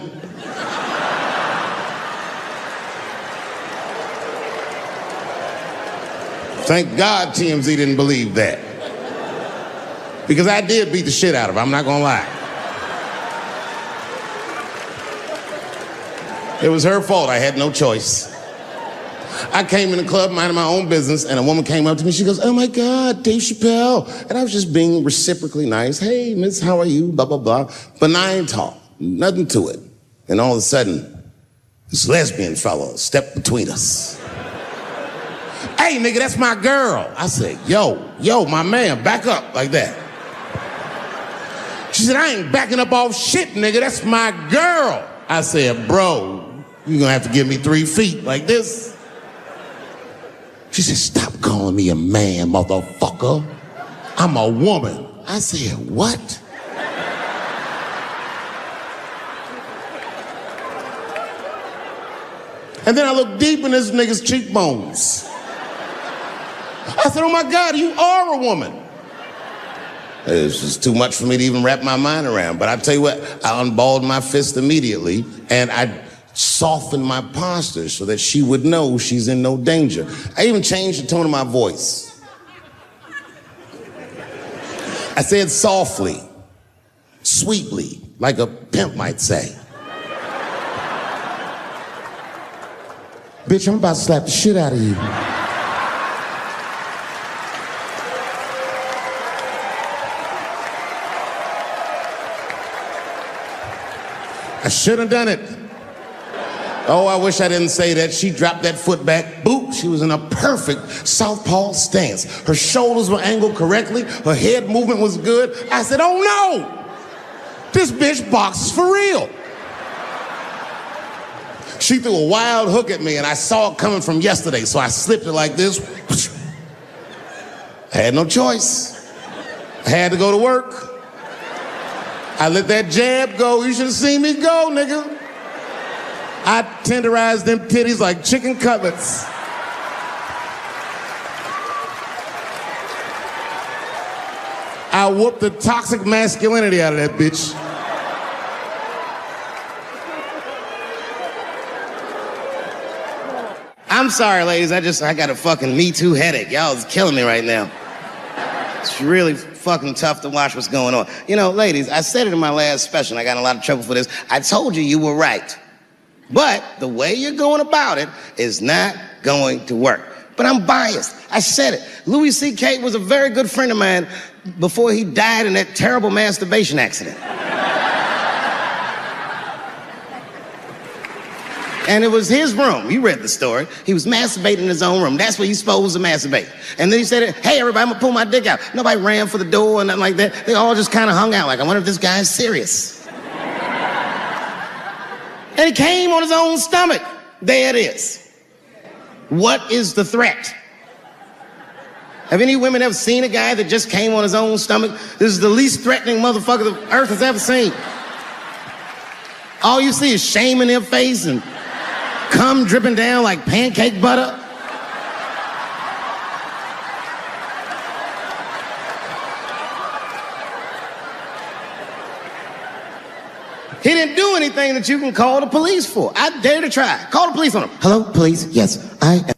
Thank God TMZ didn't believe that. Because I did beat the shit out of her, I'm not gonna lie. It was her fault, I had no choice. I came in the club minding my own business, and a woman came up to me, she goes, oh my God, Dave Chappelle. And I was just being reciprocally nice. Hey, miss, how are you? Blah, blah, blah. Benign talk, nothing to it. And all of a sudden, this lesbian fellow stepped between us. Hey, nigga, that's my girl. I said, yo, my man, back up like that. She said, I ain't backing up off shit, nigga, that's my girl. I said, bro, you're gonna have to give me 3 feet like this. She said, stop calling me a man, motherfucker. I'm a woman. I said, what? And then I looked deep in this nigga's cheekbones. I said, oh my God, you are a woman. It's just too much for me to even wrap my mind around. But I tell you what, I unballed my fist immediately, and I softened my posture so that she would know she's in no danger. I even changed the tone of my voice. I said softly, sweetly, like a pimp might say. Bitch, I'm about to slap the shit out of you. I should have done it. Oh, I wish I didn't say that. She dropped that foot back. Boop. She was in a perfect southpaw stance. Her shoulders were angled correctly. Her head movement was good. I said, oh no! This bitch boxes for real. She threw a wild hook at me and I saw it coming from yesterday, so I slipped it like this. I had no choice. I had to go to work. I let that jab go. You should have seen me go, nigga. I tenderized them titties like chicken cutlets. I whooped the toxic masculinity out of that bitch. I'm sorry, ladies. I got a fucking Me Too headache. Y'all is killing me right now. It's really fucking tough to watch what's going on. You know, ladies, I said it in my last special, and I got in a lot of trouble for this. I told you you were right. But the way you're going about it is not going to work. But I'm biased. I said it. Louis C.K. was a very good friend of mine before he died in that terrible masturbation accident. And it was his room. You read the story. He was masturbating in his own room. That's where you're supposed to masturbate. And then he said, hey, everybody, I'm gonna pull my dick out. Nobody ran for the door or nothing like that. They all just kind of hung out like, I wonder if this guy's serious. And he came on his own stomach. There it is. What is the threat? Have any women ever seen a guy that just came on his own stomach? This is the least threatening motherfucker the earth has ever seen. All you see is shame in their face and cum dripping down like pancake butter. He didn't do anything that you can call the police for. I dare to try. Call the police on him. Hello, police? Yes, I am.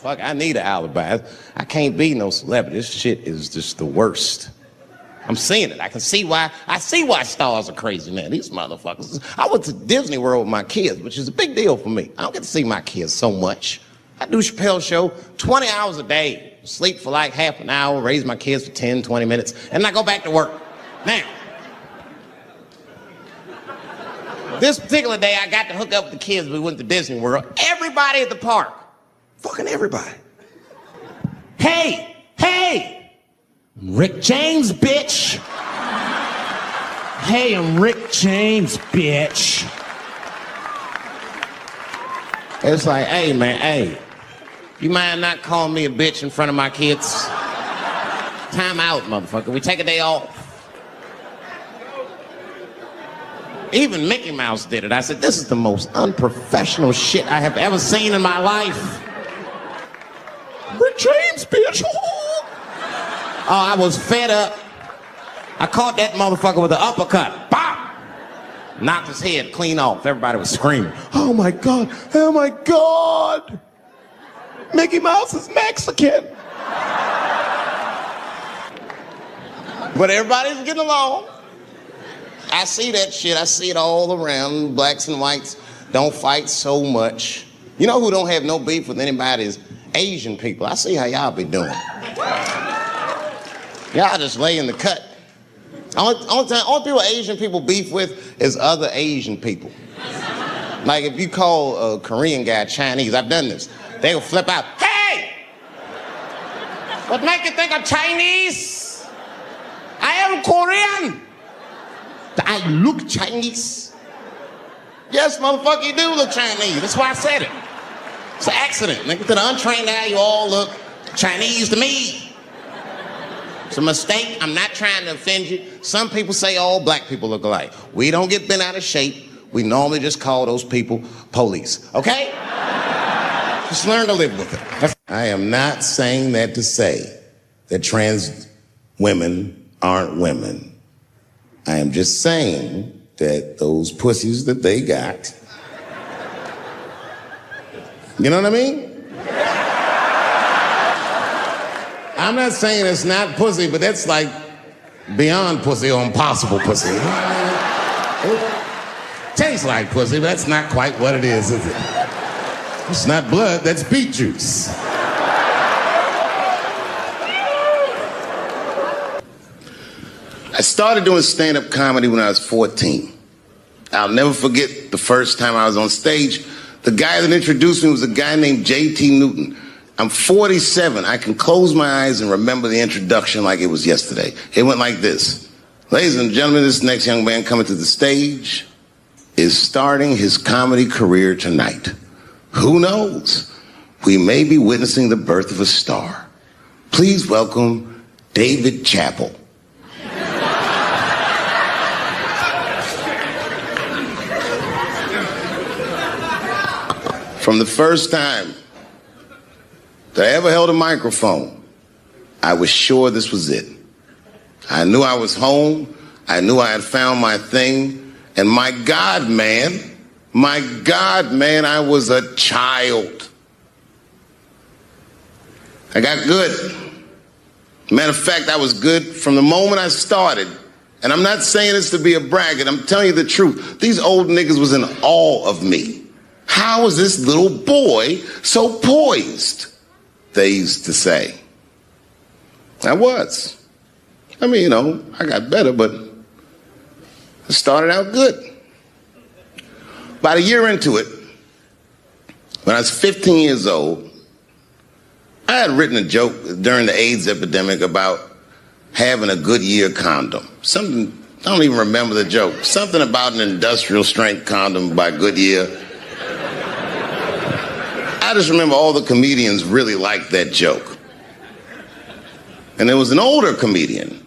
Fuck, I need an alibi. I can't be no celebrity. This shit is just the worst. I'm seeing it. I see why stars are crazy, man. These motherfuckers. I went to Disney World with my kids, which is a big deal for me. I don't get to see my kids so much. I do Chappelle show 20 hours a day, sleep for like half an hour, raise my kids for 10, 20 minutes, and I go back to work. Now, this particular day, I got to hook up with the kids. We went to Disney World. Everybody at the park, fucking everybody. Hey! Rick James, bitch. Hey, I'm Rick James, bitch. It's like, hey, man, hey. You mind not calling me a bitch in front of my kids? Time out, motherfucker. We take a day off. Even Mickey Mouse did it. I said, this is the most unprofessional shit I have ever seen in my life. Rick James, bitch. Oh, I was fed up. I caught that motherfucker with an uppercut. Bop! Knocked his head clean off. Everybody was screaming. Oh my God, oh my God. Mickey Mouse is Mexican. But everybody's getting along. I see that shit. I see it all around. Blacks and whites don't fight so much. You know who don't have no beef with anybody is Asian people. I see how y'all be doing. Y'all just lay in the cut. Only people Asian people beef with is other Asian people. Like if you call a Korean guy Chinese, I've done this. They will flip out. Hey! What make you think I'm Chinese? I am Korean. I look Chinese. Yes, motherfucker, you do look Chinese. That's why I said it. It's an accident. Nigga, to the untrained eye, you all look Chinese to me. It's a mistake. I'm not trying to offend you. Some people say all black people look alike. We don't get bent out of shape. We normally just call those people police. Okay? Just learn to live with it. I am not saying that to say that trans women aren't women. I am just saying that those pussies that they got, you know what I mean? I'm not saying it's not pussy, but that's like beyond pussy or impossible pussy. Tastes like pussy, but that's not quite what it is it? It's not blood, that's beet juice. I started doing stand-up comedy when I was 14. I'll never forget the first time I was on stage. The guy that introduced me was a guy named J.T. Newton. I'm 47. I can close my eyes and remember the introduction like it was yesterday. It went like this. Ladies and gentlemen, this next young man coming to the stage is starting his comedy career tonight. Who knows? We may be witnessing the birth of a star. Please welcome David Chappelle. From the first time that I ever held a microphone, I was sure this was it. I knew I was home. I knew I had found my thing. And my God, man, I was a child. I got good. Matter of fact, I was good from the moment I started. And I'm not saying this to be a braggart. I'm telling you the truth. These old niggas was in awe of me. How was this little boy so poised? They used to say. I was. I mean, you know, I got better, but I started out good. About a year into it, when I was 15 years old, I had written a joke during the AIDS epidemic about having a Goodyear condom. Something, I don't even remember the joke. Something about an industrial strength condom by Goodyear. I just remember all the comedians really liked that joke. And there was an older comedian.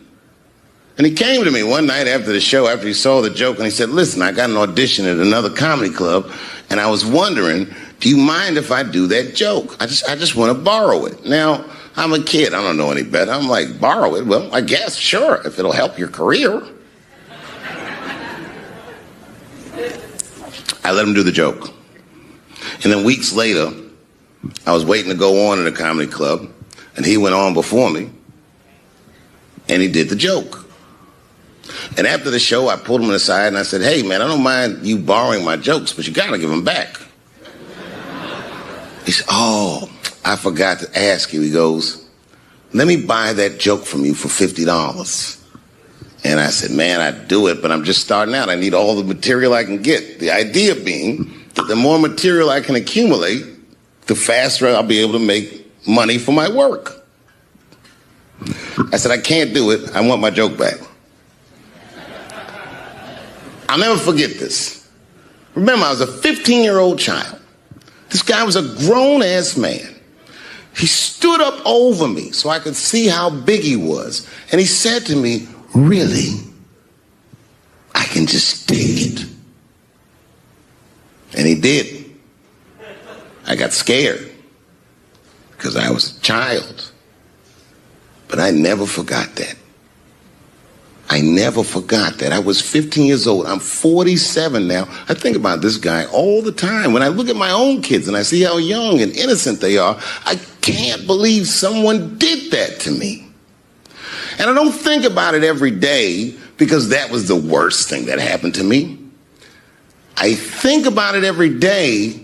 And he came to me one night after the show, after he saw the joke, and he said, listen, I got an audition at another comedy club, and I was wondering, do you mind if I do that joke? I just want to borrow it. Now, I'm a kid. I don't know any better. I'm like, borrow it? Well, I guess, sure, if it'll help your career. I let him do the joke. And then weeks later, I was waiting to go on in a comedy club, and he went on before me, and he did the joke. And after the show, I pulled him aside and I said, hey, man, I don't mind you borrowing my jokes, but you got to give them back. He said, oh, I forgot to ask you. He goes, let me buy that joke from you for $50. And I said, man, I'd do it, but I'm just starting out. I need all the material I can get. The idea being that the more material I can accumulate, the faster I'll be able to make money for my work. I said, I can't do it. I want my joke back. I'll never forget this. Remember, I was a 15-year-old child. This guy was a grown-ass man. He stood up over me so I could see how big he was. And he said to me, really? I can just take it. And he did. I got scared because I was a child. But I never forgot that. I never forgot that. I was 15 years old. I'm 47 now. I think about this guy all the time. When I look at my own kids and I see how young and innocent they are, I can't believe someone did that to me. And I don't think about it every day because that was the worst thing that happened to me. I think about it every day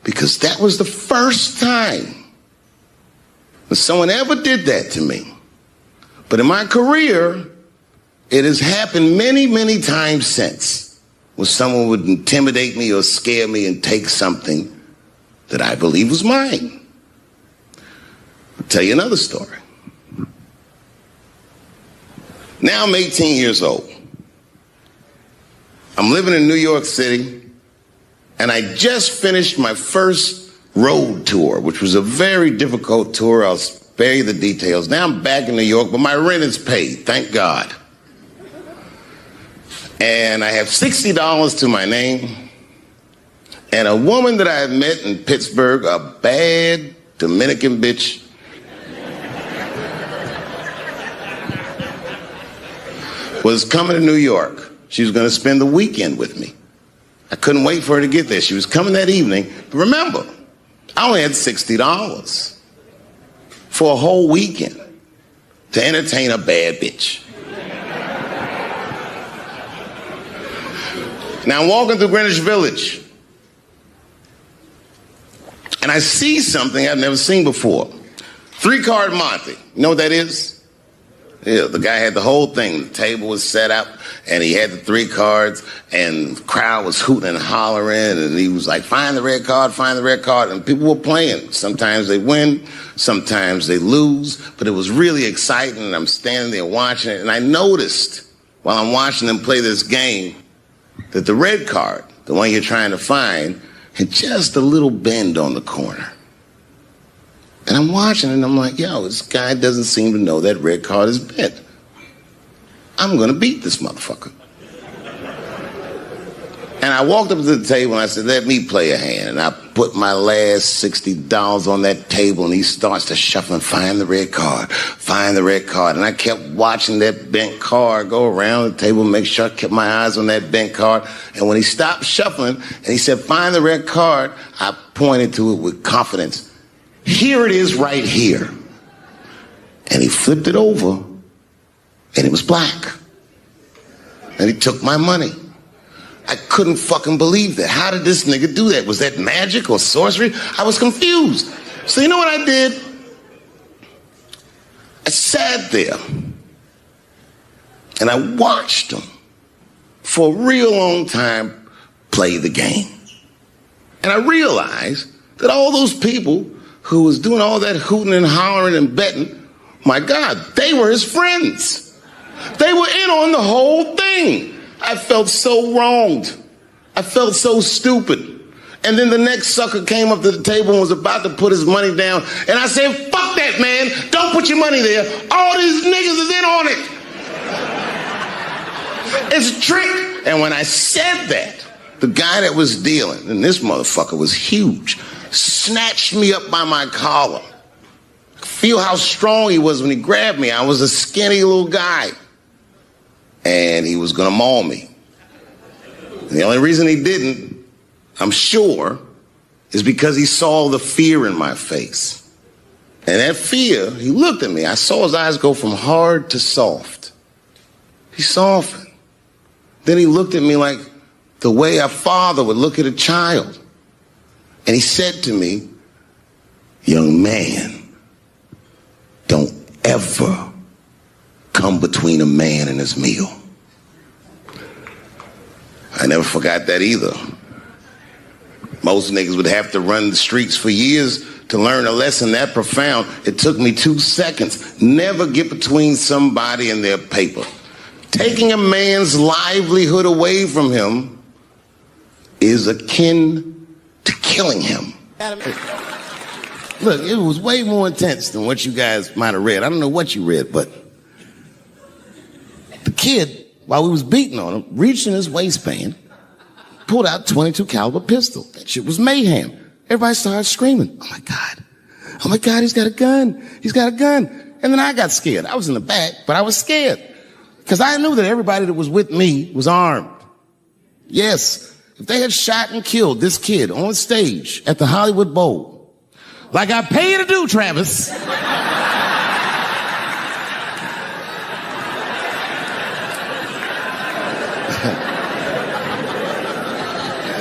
because that was the first time that someone ever did that to me. But in my career, it has happened many, many times since, where someone would intimidate me or scare me and take something that I believe was mine. I'll tell you another story. Now I'm 18 years old. I'm living in New York City, and I just finished my first road tour, which was a very difficult tour. I'll spare you the details. Now I'm back in New York, but my rent is paid, thank God. And I have $60 to my name, and a woman that I had met in Pittsburgh, a bad Dominican bitch, was coming to New York. She was going to spend the weekend with me. I couldn't wait for her to get there. She was coming that evening. But remember, I only had $60 for a whole weekend to entertain a bad bitch. Now I'm walking through Greenwich Village, and I see something I've never seen before. 3-card Monte. You know what that is? Yeah, the guy had the whole thing. The table was set up, and he had the 3 cards, and the crowd was hooting and hollering, and he was like, find the red card, find the red card, and people were playing. Sometimes they win, sometimes they lose, but it was really exciting, and I'm standing there watching it, and I noticed while I'm watching them play this game that the red card, the one you're trying to find, had just a little bend on the corner. And I'm watching it, and I'm like, yo, this guy doesn't seem to know that red card is bent. I'm going to beat this motherfucker. And I walked up to the table, and I said, let me play a hand. And I put my last $60 on that table, and he starts to shuffle and find the red card, find the red card. And I kept watching that bent card go around the table, make sure I kept my eyes on that bent card. And when he stopped shuffling, and he said, find the red card, I pointed to it with confidence. Here it is right here. And he flipped it over, and it was black. And he took my money. I couldn't fucking believe that. How did this nigga do that? Was that magic or sorcery? I was confused. So you know what I did? I sat there, and I watched him for a real long time play the game. And I realized that all those people who was doing all that hooting and hollering and betting, my God, they were his friends. They were in on the whole thing. I felt so wronged. I felt so stupid. And then the next sucker came up to the table and was about to put his money down. And I said, fuck that, man. Don't put your money there. All these niggas is in on it. It's a trick. And when I said that, the guy that was dealing, and this motherfucker was huge, snatched me up by my collar. Feel how strong he was when he grabbed me. I was a skinny little guy. And he was going to maul me. And the only reason he didn't, I'm sure, is because he saw the fear in my face. And that fear, he looked at me. I saw his eyes go from hard to soft. He softened. Then he looked at me like the way a father would look at a child. And he said to me, young man, don't ever come between a man and his meal. I never forgot that either. Most niggas would have to run the streets for years to learn a lesson that profound. It took me 2 seconds. Never get between somebody and their paper. Taking a man's livelihood away from him is akin to killing him. Look, it was way more intense than what you guys might have read. I don't know what you read, but the kid, while we was beating on him, reached in his waistband, pulled out a .22 caliber pistol. That shit was mayhem. Everybody started screaming, oh my God. Oh my God, he's got a gun. He's got a gun. And then I got scared. I was in the back, but I was scared. Because I knew that everybody that was with me was armed. Yes, if they had shot and killed this kid on stage at the Hollywood Bowl, like I pay you to do, Travis,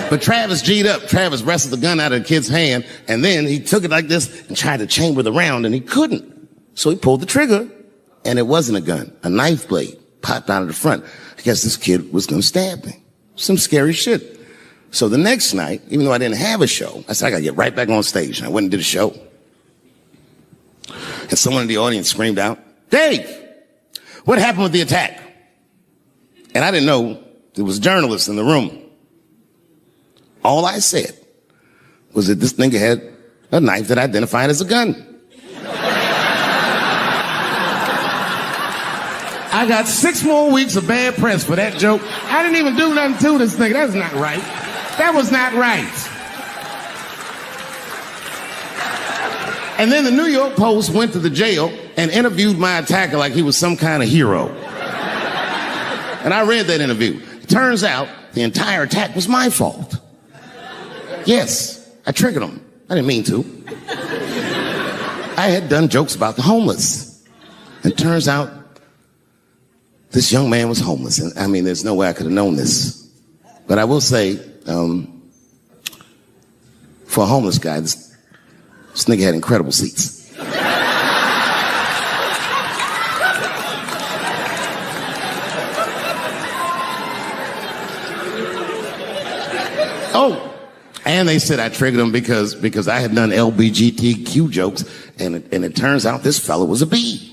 but Travis G'd up. Travis wrestled the gun out of the kid's hand, and then he took it like this and tried to chamber the round, and he couldn't. So he pulled the trigger, and it wasn't a gun. A knife blade popped out of the front. I guess this kid was gonna stab me. Some scary shit. So the next night, even though I didn't have a show, I said, I gotta get right back on stage. And I went and did a show. And someone in the audience screamed out, Dave, what happened with the attack? And I didn't know there was journalists in the room. All I said was that this nigga had a knife that identified as a gun. I got 6 more weeks of bad press for that joke. I didn't even do nothing to this nigga. That's not right. That was not right. And then the New York Post went to the jail and interviewed my attacker like he was some kind of hero. And I read that interview. It turns out the entire attack was my fault. Yes, I triggered him. I didn't mean to. I had done jokes about the homeless. It turns out this young man was homeless. And I mean, there's no way I could have known this. But I will say, for a homeless guy, this nigga had incredible seats. Oh, and they said I triggered him because I had done LBGTQ jokes, and it turns out this fella was a bee.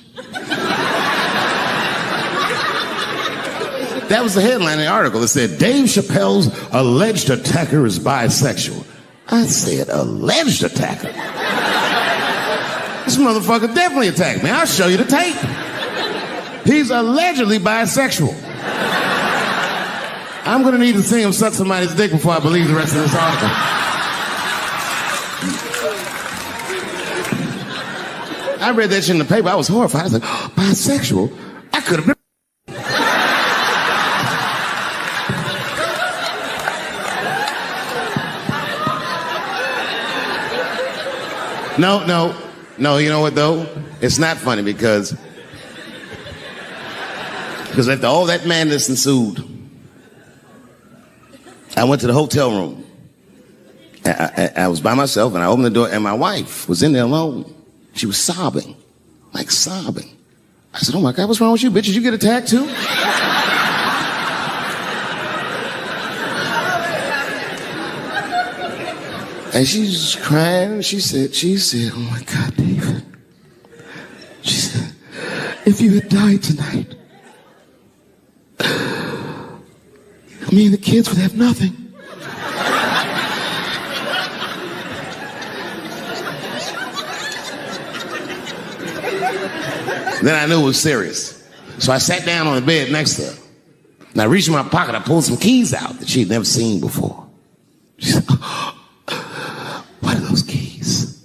That was the headline in the article. It said, Dave Chappelle's alleged attacker is bisexual. I said, alleged attacker? This motherfucker definitely attacked me. I'll show you the tape. He's allegedly bisexual. I'm gonna need to see him suck somebody's dick before I believe the rest of this article. I read that shit in the paper. I was horrified. I was like, oh, bisexual? I could have been. No, you know what though? It's not funny because after all that madness ensued, I went to the hotel room. I was by myself and I opened the door and my wife was in there alone. She was sobbing, like sobbing. I said, oh my God, what's wrong with you, bitch? Did you get attacked too? And she's crying. She said, oh my God, David. She said, if you had died tonight, me and the kids would have nothing. Then I knew it was serious. So I sat down on the bed next to her. And I reached in my pocket, I pulled some keys out that she had never seen before. She said, what are those keys?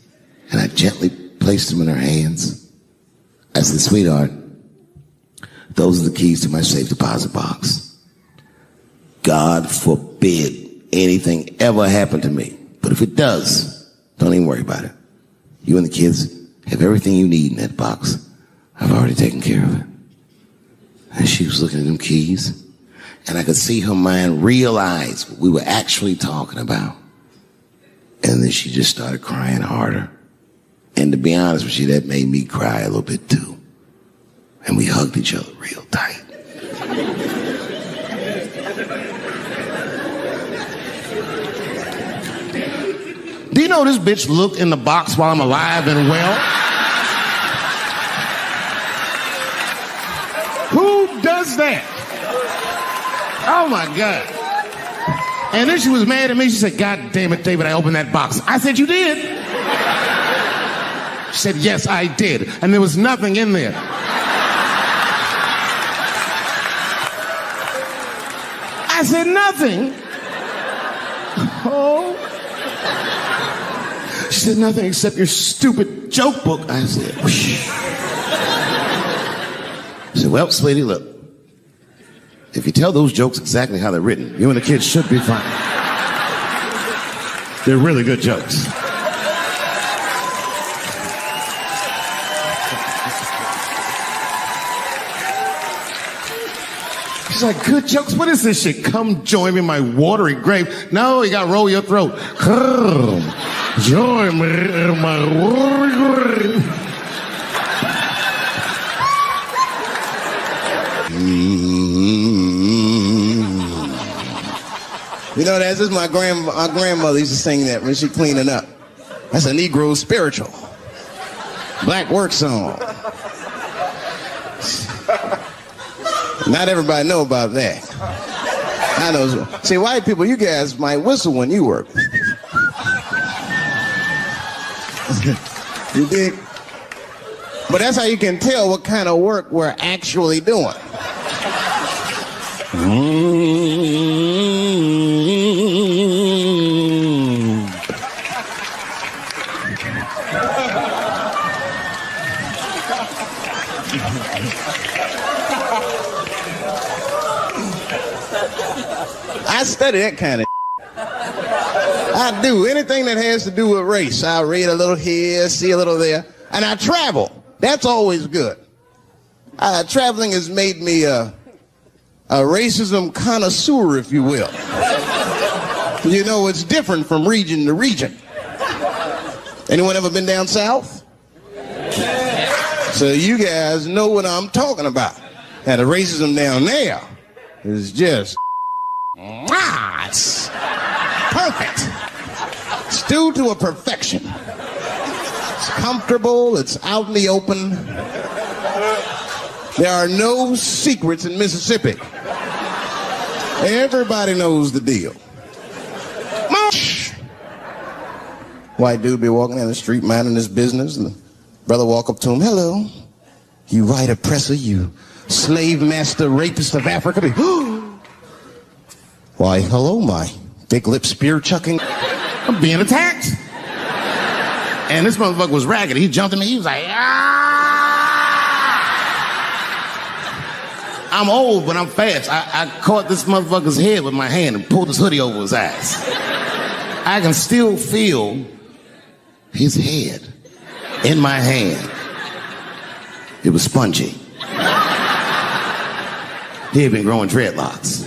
And I gently placed them in her hands. I said, sweetheart, those are the keys to my safe deposit box. God forbid anything ever happened to me. But if it does, don't even worry about it. You and the kids have everything you need in that box. I've already taken care of it. And she was looking at them keys, and I could see her mind realize what we were actually talking about. And then she just started crying harder. And to be honest with you, that made me cry a little bit too. And we hugged each other real tight. Do you know this bitch looked in the box while I'm alive and well? Who does that? Oh my God. And then she was mad at me. She said, God damn it, David, I opened that box. I said, you did? She said, yes, I did. And there was nothing in there. I said, nothing? Oh. She said, nothing except your stupid joke book. I said, whoosh. I said, well, sweetie, look. If you tell those jokes exactly how they're written, you and the kids should be fine. They're really good jokes. She's like, good jokes? What is this shit? Come join me in my watery grave. No, you gotta roll your throat. Join me in my watery grave. You know, that's just my grandmother used to sing that when she cleaning up. That's a Negro spiritual. Black work song. Not everybody know about that. I know. See, white people, you guys might whistle when you work. You dig? But that's how you can tell what kind of work we're actually doing. I study that kind of I do. Anything that has to do with race. I read a little here, see a little there. And I travel. That's always good. Traveling has made me a racism connoisseur, if you will. You know, it's different from region to region. Anyone ever been down south? So you guys know what I'm talking about. Now, the racism down there is just... it's perfect. It's due to a perfection. It's comfortable. It's out in the open. There are no secrets in Mississippi. Everybody knows the deal. White dude be walking down the street minding his business, and the brother walk up to him, hello, you white oppressor, you slave master rapist of Africa. Why, hello, my big lip spear chucking. I'm being attacked. And this motherfucker was ragged. He jumped at me. He was like, ah! I'm old, but I'm fast. I caught this motherfucker's head with my hand and pulled his hoodie over his eyes. I can still feel his head in my hand. It was spongy. He had been growing dreadlocks.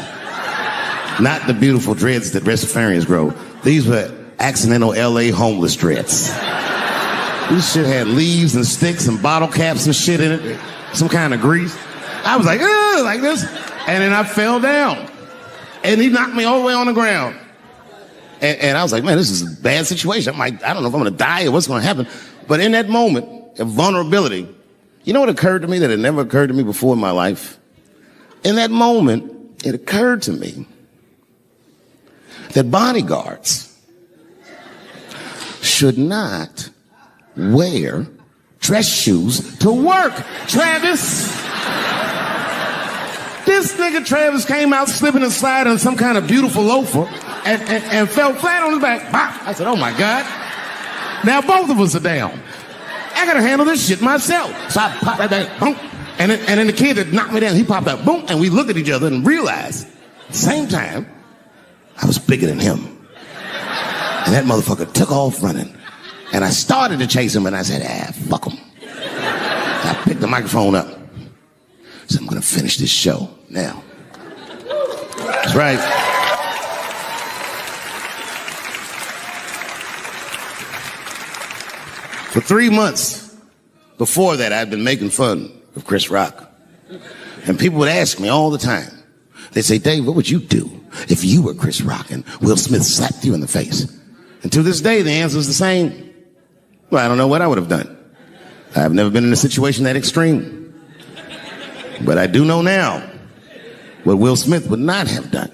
Not the beautiful dreads that Rastafarians grow. These were accidental LA homeless dreads. This shit had leaves and sticks and bottle caps and shit in it. Some kind of grease. I was like, ugh, like this. And then I fell down. And he knocked me all the way on the ground. And I was like, man, this is a bad situation. I'm like, I don't know if I'm going to die or what's going to happen. But in that moment of vulnerability, you know what occurred to me that had never occurred to me before in my life? In that moment, it occurred to me that bodyguards should not wear dress shoes to work. Travis! This nigga Travis came out slipping and sliding on some kind of beautiful loafer and fell flat on his back. Bop. I said, oh my God. Now both of us are down. I gotta handle this shit myself. So I popped that back, boom. And then the kid that knocked me down, he popped out, boom. And we looked at each other and realized, at the same time, I was bigger than him. And that motherfucker took off running. And I started to chase him, and I said, fuck him. I picked the microphone up. So I'm gonna finish this show now. That's right. For 3 months before that, I'd been making fun of Chris Rock. And people would ask me all the time. They'd say, Dave, what would you do if you were Chris Rock and Will Smith slapped you in the face? And to this day, the answer is the same. Well, I don't know what I would have done. I've never been in a situation that extreme. But I do know now what Will Smith would not have done.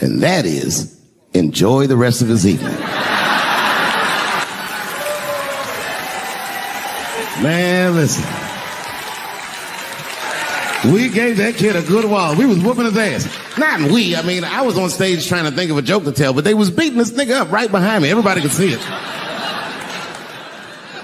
And that is enjoy the rest of his evening. Man, listen. We gave that kid a good wall. We was whooping his ass. Not we. I mean, I was on stage trying to think of a joke to tell, but they was beating this nigga up right behind me. Everybody could see it.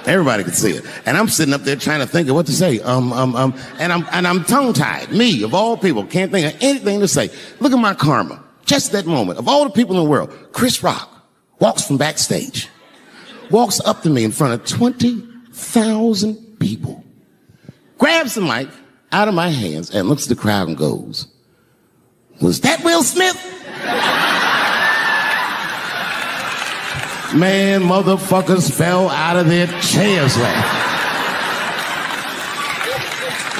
Everybody could see it. And I'm sitting up there trying to think of what to say. And I'm tongue-tied. Me, of all people, can't think of anything to say. Look at my karma. Just that moment. Of all the people in the world, Chris Rock walks from backstage, walks up to me in front of 20,000 people, grabs the mic out of my hands and looks at the crowd and goes, was that Will Smith? Man, motherfuckers fell out of their chairs laughing.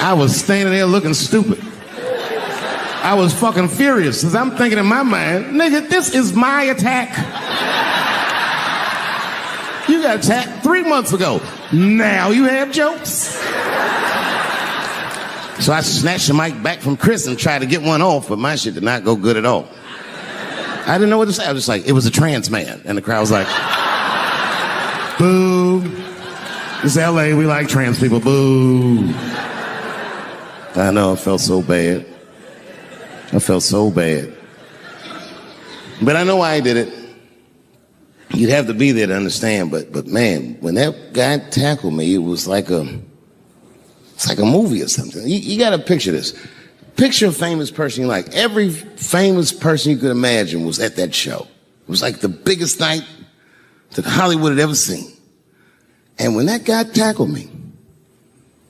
I was standing there looking stupid. I was fucking furious because I'm thinking in my mind, nigga, this is my attack. You got attacked 3 months ago. Now you have jokes. So I snatched the mic back from Chris and tried to get one off, but my shit did not go good at all. I didn't know what to say. I was just like, it was a trans man. And the crowd was like, boo. It's LA, we like trans people, boo. I know, I felt so bad. I felt so bad. But I know why I did it. You'd have to be there to understand, but man, when that guy tackled me, it was like it's like a movie or something. You gotta picture this. Picture a famous person you like. Every famous person you could imagine was at that show. It was like the biggest night that Hollywood had ever seen. And when that guy tackled me,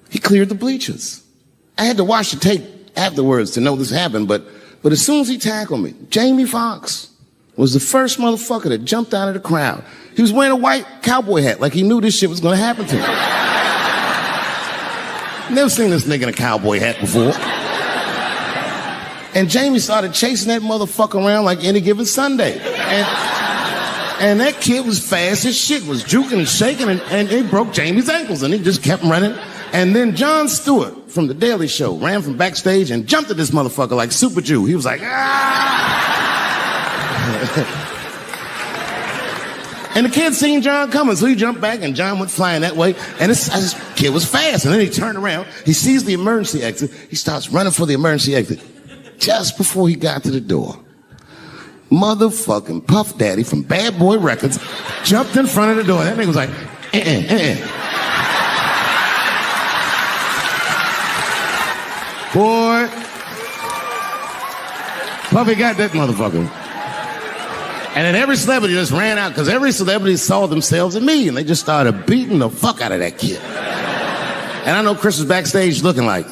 he cleared the bleachers. I had to watch the tape afterwards to know this happened, but as soon as he tackled me, Jamie Foxx was the first motherfucker that jumped out of the crowd. He was wearing a white cowboy hat like he knew this shit was gonna happen to him. Never seen this nigga in a cowboy hat before. And Jamie started chasing that motherfucker around like any given Sunday. And that kid was fast as shit, was juking and shaking, and he broke Jamie's ankles, and he just kept running. And then Jon Stewart from The Daily Show ran from backstage and jumped at this motherfucker like Super Jew. He was like, ah! And the kid seen Jon coming, so he jumped back, and Jon went flying that way. And this kid was fast, and then he turned around. He sees the emergency exit. He starts running for the emergency exit. Just before he got to the door, motherfucking Puff Daddy from Bad Boy Records jumped in front of the door. That nigga was like, Boy, Puffy got that motherfucker. And then every celebrity just ran out because every celebrity saw themselves in me, and they just started beating the fuck out of that kid. And I know Chris was backstage looking like,